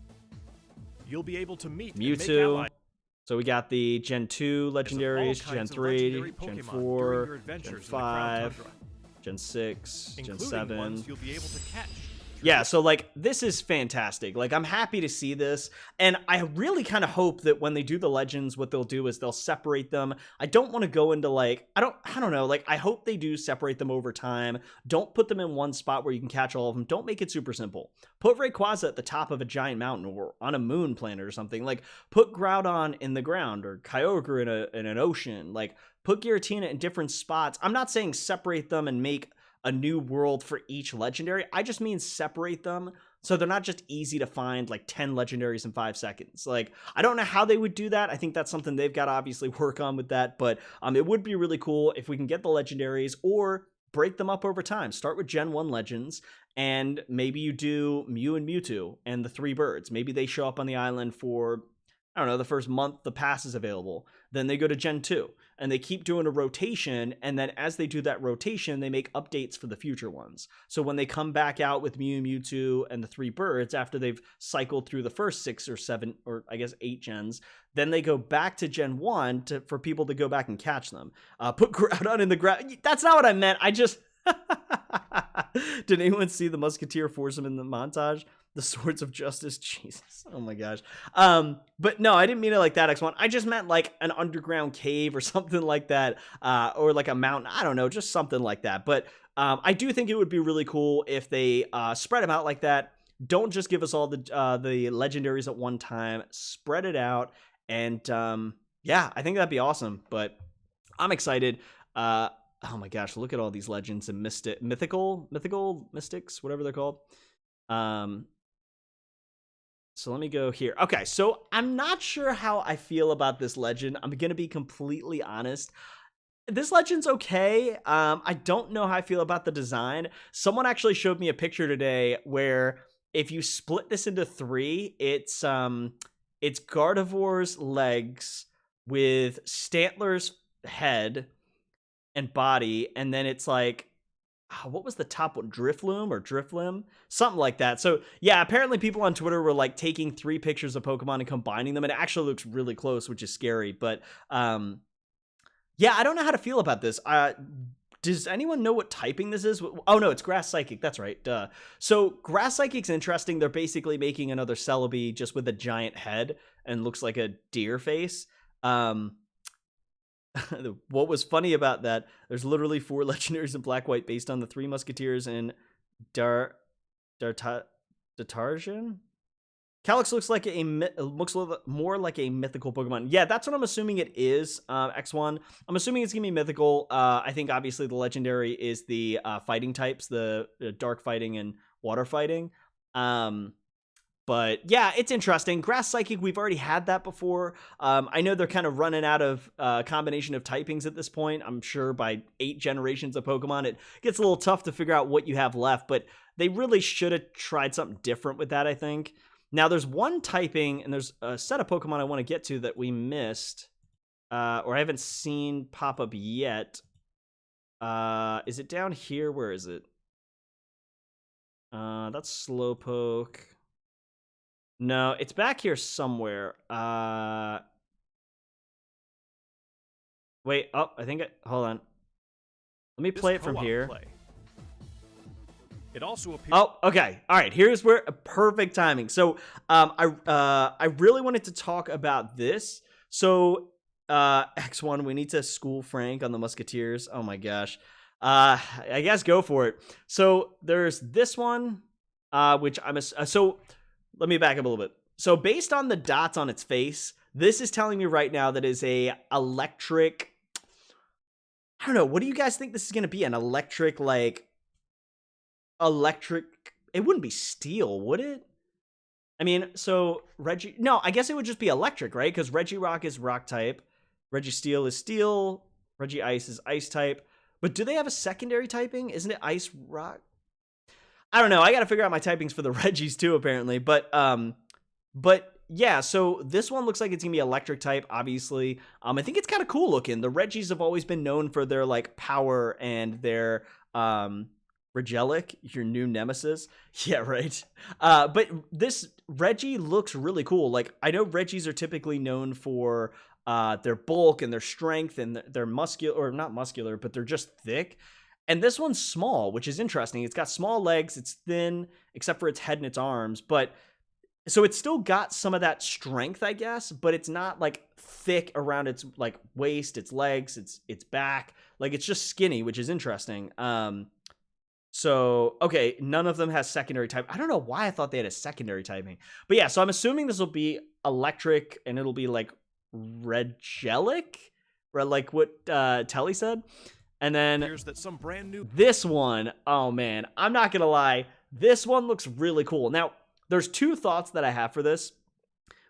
You'll be able to meet Mewtwo. So we got the Gen 2 legendaries, Gen 3, Gen 4, Gen 5, Gen 6, Gen 7. You'll be able to catch. Yeah, so like this is fantastic. Like, I'm happy to see this, and I really kind of hope that when they do the legends, what they'll do is they'll separate them. I don't want to go into like I don't know, like I hope they do separate them over time. Don't put them in one spot where you can catch all of them. Don't make it super simple. Put Rayquaza at the top of a giant mountain or on a moon planet or something. Like, put Groudon in the ground or Kyogre in an ocean. Like, put Giratina in different spots. I'm not saying separate them and make a new world for each legendary. I just mean separate them so they're not just easy to find, like 10 legendaries in 5 seconds. Like, I don't know how they would do that. I think that's something they've got to obviously work on with that, but it would be really cool if we can get the legendaries or break them up over time. Start with Gen 1 legends, and maybe you do Mew and Mewtwo and the 3 birds. Maybe they show up on the island for, I don't know, the first month the pass is available. Then they go to Gen 2, and they keep doing a rotation, and then as they do that rotation, they make updates for the future ones. So when they come back out with Mew, Mewtwo, and the 3 birds, after they've cycled through the first 6 or 7, or I guess 8 gens, then they go back to Gen 1 for people to go back and catch them. Put Groudon in the ground. That's not what I meant. I just... Did anyone see the Musketeer foursome in the montage? The Swords of Justice? Jesus. Oh my gosh. But no, I didn't mean it like that, X1. I just meant like an underground cave or something like that. Or like a mountain. I don't know, just something like that. But I do think it would be really cool if they spread them out like that. Don't just give us all the legendaries at one time. Spread it out. And yeah, I think that'd be awesome. But I'm excited. Oh my gosh, look at all these legends and mystics, whatever they're called. So let me go here. Okay, so I'm not sure how I feel about this legend. I'm going to be completely honest. This legend's okay. I don't know how I feel about the design. Someone actually showed me a picture today where if you split this into 3, it's Gardevoir's legs with Stantler's head and body, and then it's like, what was the top one? Drifloon or Driflim? Something like that. So yeah, apparently people on Twitter were like taking 3 pictures of Pokemon and combining them, and it actually looks really close, which is scary. But yeah, I don't know how to feel about this. Does anyone know what typing this is? Oh no, it's Grass Psychic. That's right. Duh. So Grass Psychic's interesting. They're basically making another Celebi just with a giant head and looks like a deer face. What was funny about that, there's literally 4 legendaries in black-white based on the 3 Musketeers and Dartarjan. Calyx looks like looks more like a mythical Pokemon. Yeah, that's what I'm assuming it is, X1. I'm assuming it's going to be mythical. I think obviously the legendary is the fighting types, the dark fighting and water fighting. But yeah, it's interesting. Grass Psychic, we've already had that before. I know they're kind of running out of combination of typings at this point. I'm sure by 8 generations of Pokemon, it gets a little tough to figure out what you have left. But they really should have tried something different with that, I think. Now, there's one typing, and there's a set of Pokemon I want to get to that we missed, or I haven't seen pop up yet. Is it down here? Where is it? That's Slowpoke. No, it's back here somewhere. Wait, oh, I think hold on. Let me play it from here. It also appears. Oh, okay. All right. Here's where perfect timing. So, I really wanted to talk about this. So, X1, we need to school Frank on the Musketeers. Oh my gosh. I guess go for it. So there's this one, which so let me back up a little bit. So based on the dots on its face, this is telling me right now that is a electric. I don't know. What do you guys think this is going to be? An electric, electric. It wouldn't be steel, would it? I mean, so Reggie. No, I guess it would just be electric, right? Because Regirock is rock type. Registeel is steel. Regice is ice type. But do they have a secondary typing? Isn't it ice rock? I don't know. I got to figure out my typings for the Regis too, apparently. But yeah, so this one looks like it's gonna be electric type, obviously. I think it's kind of cool looking. The Regis have always been known for their power and their Regelic, your new nemesis. Yeah, right. But this Reggie looks really cool. I know Regis are typically known for their bulk and their strength and their muscular, or not muscular, but they're just thick. And this one's small, which is interesting. It's got small legs. It's thin, except for its head and its arms. But so it's still got some of that strength, I guess, but it's not thick around its waist, its legs, its back. It's just skinny, which is interesting. So, okay, none of them has secondary type. I don't know why I thought they had a secondary typing. But yeah, so I'm assuming this will be electric, and it'll be Regelic, or what Telly said. And then that some brand new. This one, oh man, I'm not going to lie. This one looks really cool. Now, there's 2 thoughts that I have for this.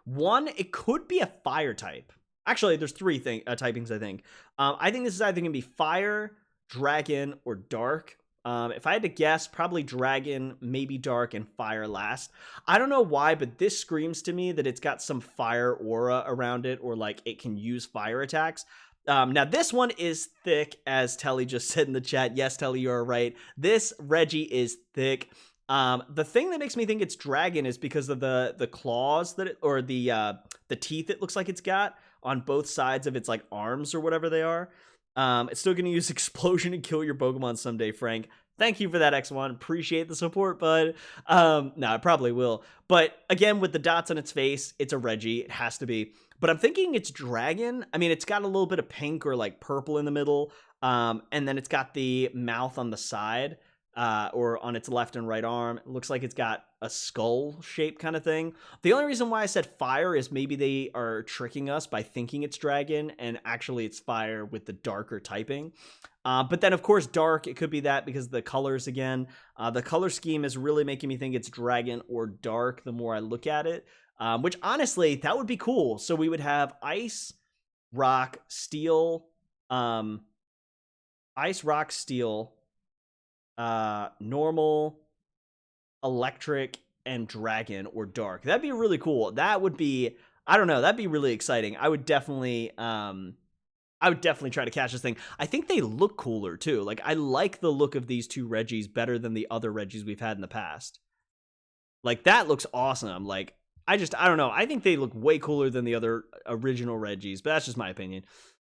One, it could be a fire type. Actually, there's 3 typings, I think. I think this is either going to be fire, dragon, or dark. If I had to guess, probably dragon, maybe dark, and fire last. I don't know why, but this screams to me that it's got some fire aura around it, or it can use fire attacks. Now, this one is thick, as Telly just said in the chat. Yes, Telly, you're right. This Reggie is thick. The thing that makes me think it's dragon is because of the claws or the teeth it looks like it's got on both sides of its arms or whatever they are. It's still going to use explosion and kill your Pokemon someday, Frank. Thank you for that, X1. Appreciate the support, bud. No, it probably will. But again, with the dots on its face, it's a Reggie. It has to be. But I'm thinking it's dragon. I mean, it's got a little bit of pink or purple in the middle. And then it's got the mouth on the side. Or on its left and right arm. It looks like it's got a skull shape kind of thing. The only reason why I said fire is maybe they are tricking us by thinking it's dragon, and actually it's fire with the darker typing. But then, of course, dark, it could be that because of the colors again. The color scheme is really making me think it's dragon or dark the more I look at it. Which, honestly, that would be cool. So we would have ice, rock, steel, normal, electric, and Dragon or Dark. That'd be really cool. That would be, I don't know, that'd be really exciting. I would definitely try to catch this thing. I think they look cooler too. Like, I like the look of these two Reggies better than the other Reggies we've had in the past. Like, that looks awesome. Like, I don't know. I think they look way cooler than the other original Reggies, but that's just my opinion.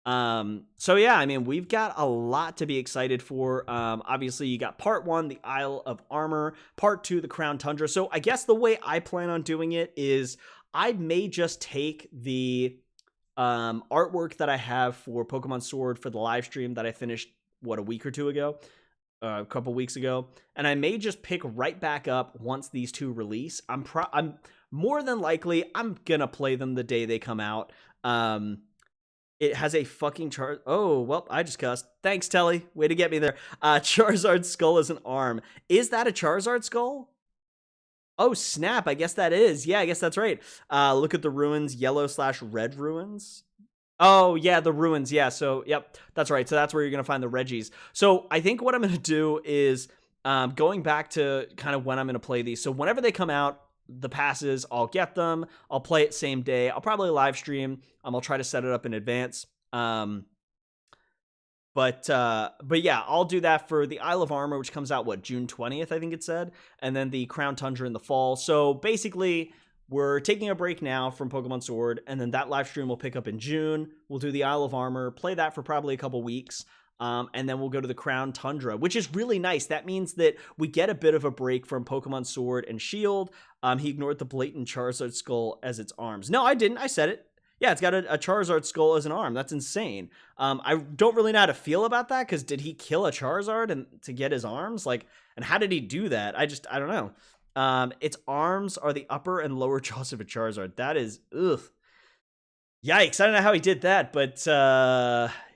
So yeah, I mean, we've got a lot to be excited for. Obviously you got part 1, the Isle of Armor, part 2, the Crown Tundra. So I guess the way I plan on doing it is I may just take the artwork that I have for Pokemon Sword for the live stream that I finished, a week or two ago, a couple weeks ago, and I may just pick right back up once these two release. I'm more than likely I'm gonna play them the day they come out. It has a fucking Oh, well, I just cussed. Thanks, Telly. Way to get me there. Charizard's skull is an arm. Is that a Charizard skull? Oh, snap. I guess that is. Yeah, I guess that's right. Look at the ruins, yellow/red ruins. Oh, yeah, the ruins. Yeah, so, yep, that's right. So that's where you're going to find the Reggies. So I think what I'm going to do is going back to kind of when I'm going to play these. So whenever they come out, the passes, I'll get them. I'll play it same day. I'll probably live stream. I'll try to set it up in advance. But yeah, I'll do that for the Isle of Armor, which comes out, June 20th, I think it said. And then the Crown Tundra in the fall. So basically, we're taking a break now from Pokemon Sword, and then that live stream will pick up in June. We'll do the Isle of Armor, play that for probably a couple weeks. And then we'll go to the Crown Tundra, which is really nice. That means that we get a bit of a break from Pokemon Sword and Shield. He ignored the blatant Charizard skull as its arms. No, I didn't. I said it. Yeah, it's got a Charizard skull as an arm. That's insane. I don't really know how to feel about that, because did he kill a Charizard and to get his arms? Like, and how did he do that? I don't know. Its arms are the upper and lower jaws of a Charizard. That is, ugh. Yikes. I don't know how he did that, but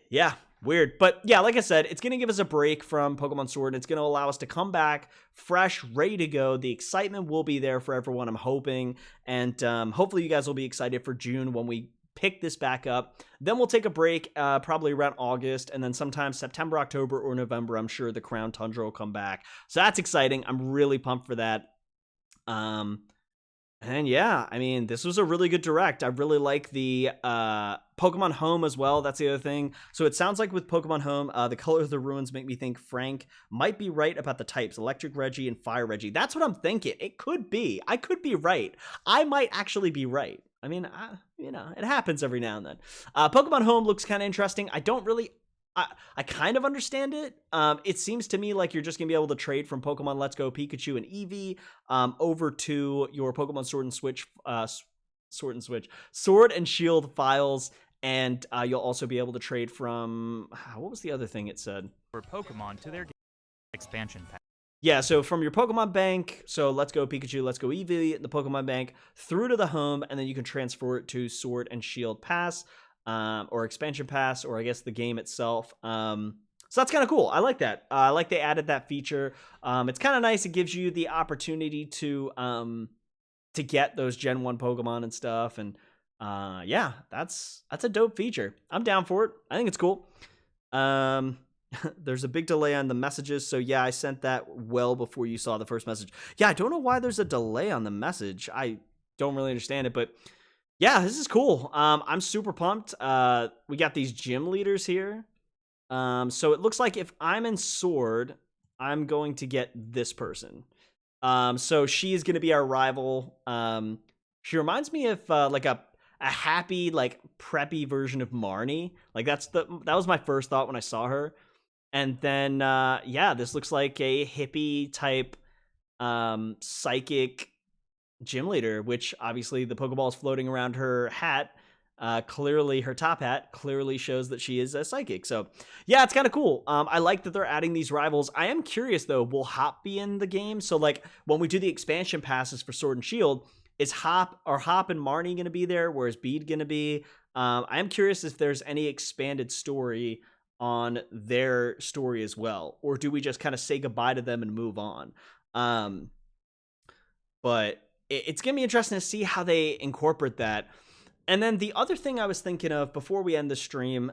yeah. Weird. But yeah, like I said, it's going to give us a break from Pokemon Sword. It's going to allow us to come back fresh, ready to go. The excitement will be there for everyone, I'm hoping. And hopefully you guys will be excited for June when we pick this back up. Then we'll take a break probably around August. And then sometime September, October, or November, I'm sure the Crown Tundra will come back. So that's exciting. I'm really pumped for that. And yeah, I mean, this was a really good direct. I really like the Pokemon Home as well. That's the other thing. So it sounds like with Pokemon Home, the color of the ruins make me think Frank might be right about the types, Electric Reggie and Fire Reggie. That's what I'm thinking. It could be. I could be right. I might actually be right. I mean, it happens every now and then. Pokemon Home looks kind of interesting. I kind of understand it. It seems to me like you're just going to be able to trade from Pokemon Let's Go Pikachu and Eevee over to your Pokemon Sword and Shield files, and you'll also be able to trade from, what was the other thing it said? For Pokemon to their expansion pack. Yeah, so from your Pokemon Bank, so Let's Go Pikachu, Let's Go Eevee, the Pokemon Bank, through to the home, and then you can transfer it to Sword and Shield Pass. Or expansion pass, or I guess the game itself. So that's kind of cool. I like that. I like they added that feature. It's kind of nice. It gives you the opportunity to get those Gen 1 Pokemon and stuff. And yeah, that's a dope feature. I'm down for it. I think it's cool. There's a big delay on the messages. So yeah, I sent that well before you saw the first message. Yeah, I don't know why there's a delay on the message. I don't really understand it, but yeah, this is cool. I'm super pumped. We got these gym leaders here. So it looks like if I'm in Sword, I'm going to get this person. So she is going to be our rival. She reminds me of like a happy, like preppy version of Marnie. Like that was my first thought when I saw her. And then yeah, this looks like a hippie type psychic gym leader, which obviously the Pokeball is floating around her hat. Clearly her top hat clearly shows that she is a psychic. So yeah, it's kind of cool. I like that they're adding these rivals. I am curious though, will Hop be in the game? So like when we do the expansion passes for Sword and Shield, is Hop and Marnie going to be there? Where's Bede going to be? I am curious if there's any expanded story on their story as well, or do we just kind of say goodbye to them and move on? But it's going to be interesting to see how they incorporate that. And then the other thing I was thinking of before we end the stream,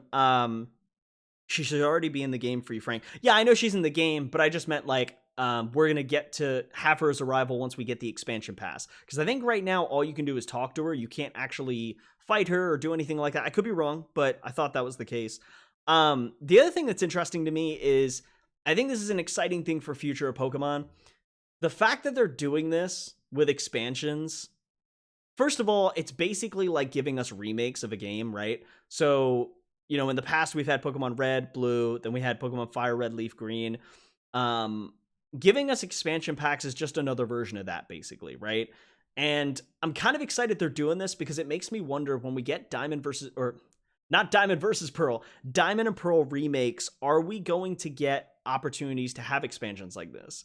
she should already be in the game for you, Frank. Yeah, I know she's in the game, but I just meant like we're going to get to have her as a rival once we get the expansion pass. Because I think right now all you can do is talk to her. You can't actually fight her or do anything like that. I could be wrong, but I thought that was the case. The other thing that's interesting to me is I think this is an exciting thing for future of Pokemon. The fact that they're doing this with expansions, first of all, it's basically like giving us remakes of a game, right? So, you know, in the past we've had Pokemon Red, Blue, then we had Pokemon Fire, Red, Leaf, Green. Giving us expansion packs is just another version of that, basically, right? And I'm kind of excited they're doing this because it makes me wonder when we get Diamond versus, or not Diamond versus Pearl, Diamond and Pearl remakes, are we going to get opportunities to have expansions like this?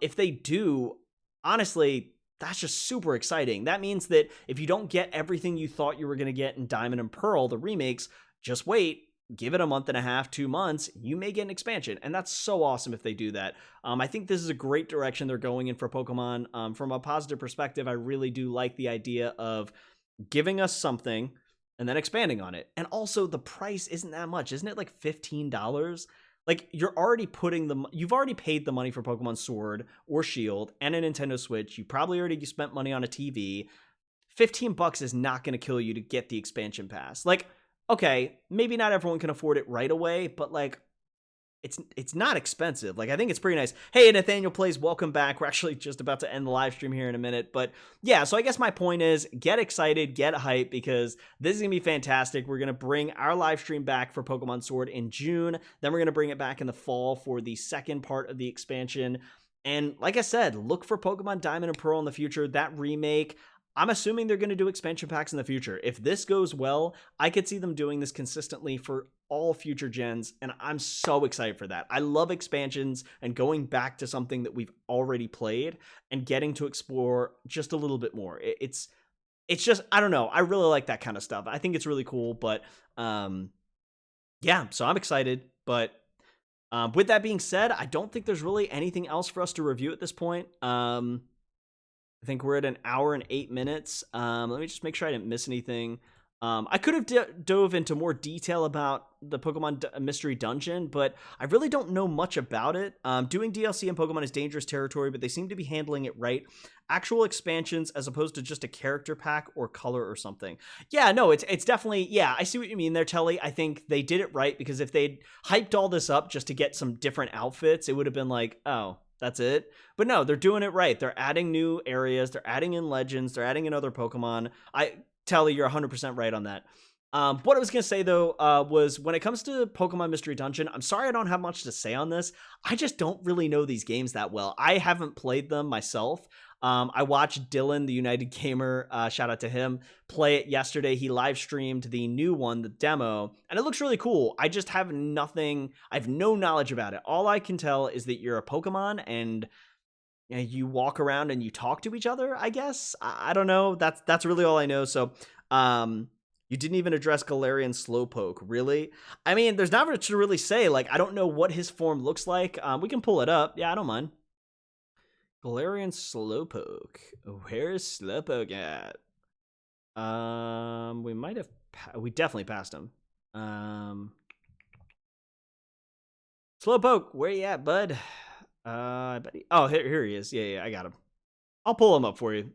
If they do, honestly, that's just super exciting. That means that if you don't get everything you thought you were going to get in Diamond and Pearl, the remakes, just wait. Give it a month and a half, 2 months, you may get an expansion. And that's so awesome if they do that. I think this is a great direction they're going in for Pokemon. From a positive perspective, I really do like the idea of giving us something and then expanding on it. And also the price isn't that much. Isn't it like $15? Like you've already paid the money for Pokemon Sword or Shield and a Nintendo Switch. You probably already spent money on a TV. $15 is not going to kill you to get the expansion pass. Like, okay, maybe not everyone can afford it right away, but like it's not expensive. Like I think it's pretty nice. Hey, Nathaniel Plays, welcome back. We're actually just about to end the live stream here in a minute, but yeah, so I guess my point is get excited, get hyped, because this is going to be fantastic. We're going to bring our live stream back for Pokemon Sword in June. Then we're going to bring it back in the fall for the second part of the expansion. And like I said, look for Pokemon Diamond and Pearl in the future. That remake, I'm assuming they're going to do expansion packs in the future. If this goes well, I could see them doing this consistently for all future gens, and I'm so excited for that. I love expansions and going back to something that we've already played and getting to explore just a little bit more. It's just, I don't know. I really like that kind of stuff. I think it's really cool, but yeah, so I'm excited. But with that being said, I don't think there's really anything else for us to review at this point. I think we're at an hour and 8 minutes. Let me just make sure I didn't miss anything. I could have dove into more detail about the Pokemon Mystery Dungeon, but I really don't know much about it. Doing DLC in Pokemon is dangerous territory, but they seem to be handling it right. Actual expansions as opposed to just a character pack or color or something. Yeah, no, it's definitely, yeah, I see what you mean there, Telly. I think they did it right, because if they'd hyped all this up just to get some different outfits, it would have been like, oh, that's it. But no, they're doing it right. They're adding new areas. They're adding in legends. They're adding in other Pokemon. Telly, you're 100% right on that. What I was going to say, though, was when it comes to Pokemon Mystery Dungeon, I'm sorry I don't have much to say on this. I just don't really know these games that well. I haven't played them myself. I watched Dylan, the United Gamer, shout out to him, play it yesterday. He live streamed the new one, the demo, and it looks really cool. I just have nothing. I have no knowledge about it. All I can tell is that you're a Pokemon and you walk around and you talk to each other, I guess. I don't know. That's really all I know. So, you didn't even address Galarian Slowpoke, really? I mean, there's not much to really say. Like, I don't know what his form looks like. We can pull it up. Yeah, I don't mind. Galarian Slowpoke. Where's Slowpoke at? We might have... we definitely passed him. Slowpoke, where you at, bud? I bet oh, here he is. Yeah, I got him. I'll pull him up for you.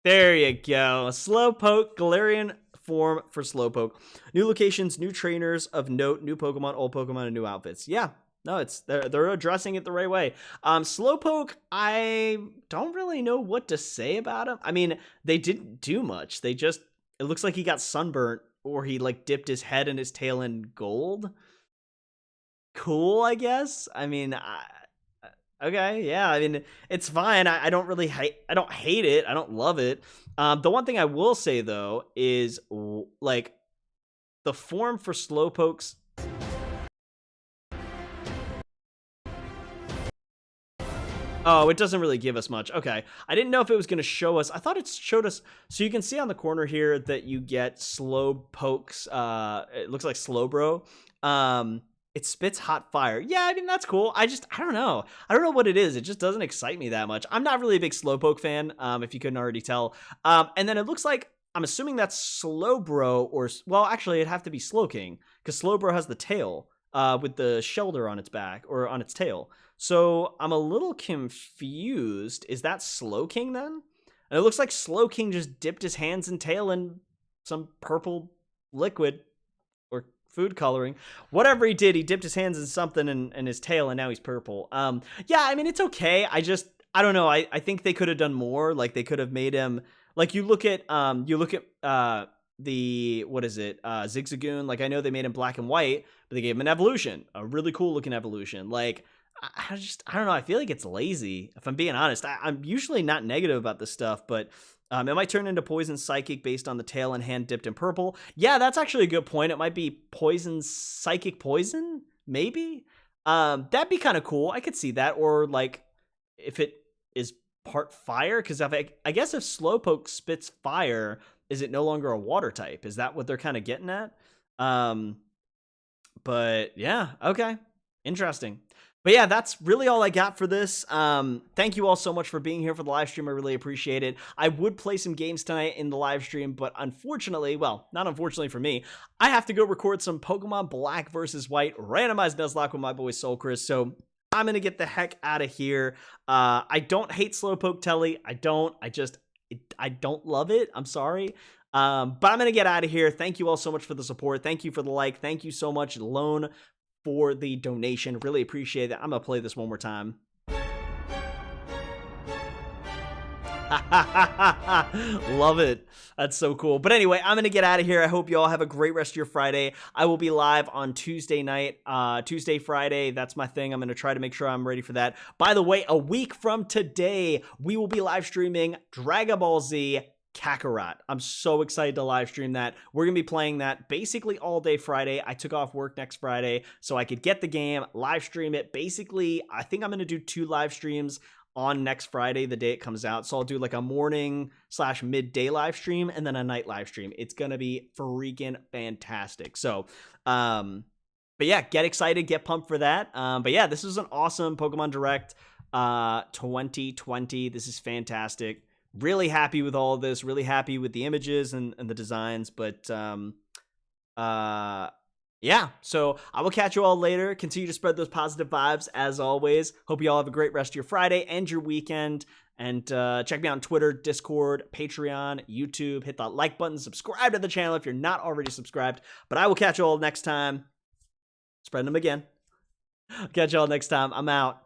There you go. Slowpoke, Galarian form for Slowpoke. New locations, new trainers of note, new Pokemon, old Pokemon, and new outfits. Yeah, no, they're addressing it the right way. Slowpoke, I don't really know what to say about him. I mean, they didn't do much. It looks like he got sunburnt, or he like dipped his head and his tail in gold. Cool, I guess. I mean, okay, yeah. I mean, it's fine. I don't really hate it. I don't love it. The one thing I will say though is like the form for Slowpokes. Oh, it doesn't really give us much. Okay. I didn't know if it was going to show us. I thought it showed us. So you can see on the corner here that you get Slowpokes. It looks like Slowbro. It spits hot fire. Yeah, I mean, that's cool. I don't know. I don't know what it is. It just doesn't excite me that much. I'm not really a big Slowpoke fan, if you couldn't already tell. And then it looks like, I'm assuming that's Slowbro, or, well, actually, it'd have to be Slowking, because Slowbro has the tail with the shelter on its back, or on its tail. So I'm a little confused. Is that Slowking then? And it looks like Slowking just dipped his hands and tail in some purple liquid or food coloring. Whatever he did, he dipped his hands in something and his tail, and now he's purple. Yeah, I mean, it's okay. I don't know. I think they could have done more. Like, they could have made him, like, you look at the, what is it, Zigzagoon. Like, I know they made him black and white, but they gave him an evolution, a really cool looking evolution. Like, I don't know. I feel like it's lazy, if I'm being honest. I'm usually not negative about this stuff, but it might turn into Poison Psychic based on the tail and hand dipped in purple. Yeah, that's actually a good point. It might be Poison Psychic Poison, maybe. That'd be kind of cool. I could see that. Or, like, if it is part fire, because I guess if Slowpoke spits fire, is it no longer a water type? Is that what they're kind of getting at? But yeah, okay, interesting. But yeah, that's really all I got for this. Thank you all so much for being here for the live stream. I really appreciate it. I would play some games tonight in the live stream, but unfortunately, well, not unfortunately for me, I have to go record some Pokemon Black versus White randomized Nuzlocke with my boy Soul Chris. So I'm going to get the heck out of here. I don't hate Slowpoke Telly. I don't love it. I'm sorry. But I'm going to get out of here. Thank you all so much for the support. Thank you for the like. Thank you so much, Lone, for the donation. Really appreciate it. I'm going to play this one more time. Love it. That's so cool. But anyway, I'm going to get out of here. I hope you all have a great rest of your Friday. I will be live on Tuesday night, Tuesday, Friday. That's my thing. I'm going to try to make sure I'm ready for that. By the way, a week from today, we will be live streaming Dragon Ball Z Kakarot. I'm so excited to live stream that. We're going to be playing that basically all day Friday. I took off work next Friday so I could get the game, live stream it. Basically, I think I'm going to do 2 live streams on next Friday, the day it comes out. So I'll do like a morning/midday live stream and then a night live stream. It's going to be freaking fantastic. So, but yeah, get excited, get pumped for that. But yeah, this is an awesome Pokemon Direct 2020. This is fantastic. Really happy with all of this, really happy with the images and the designs, but yeah, so I will catch you all later. Continue to spread those positive vibes as always. Hope you all have a great rest of your Friday and your weekend, and check me out on Twitter, Discord, Patreon, YouTube. Hit that like button, subscribe to the channel if you're not already subscribed, but I will catch you all next time. Spread them again. Catch you all next time. I'm out.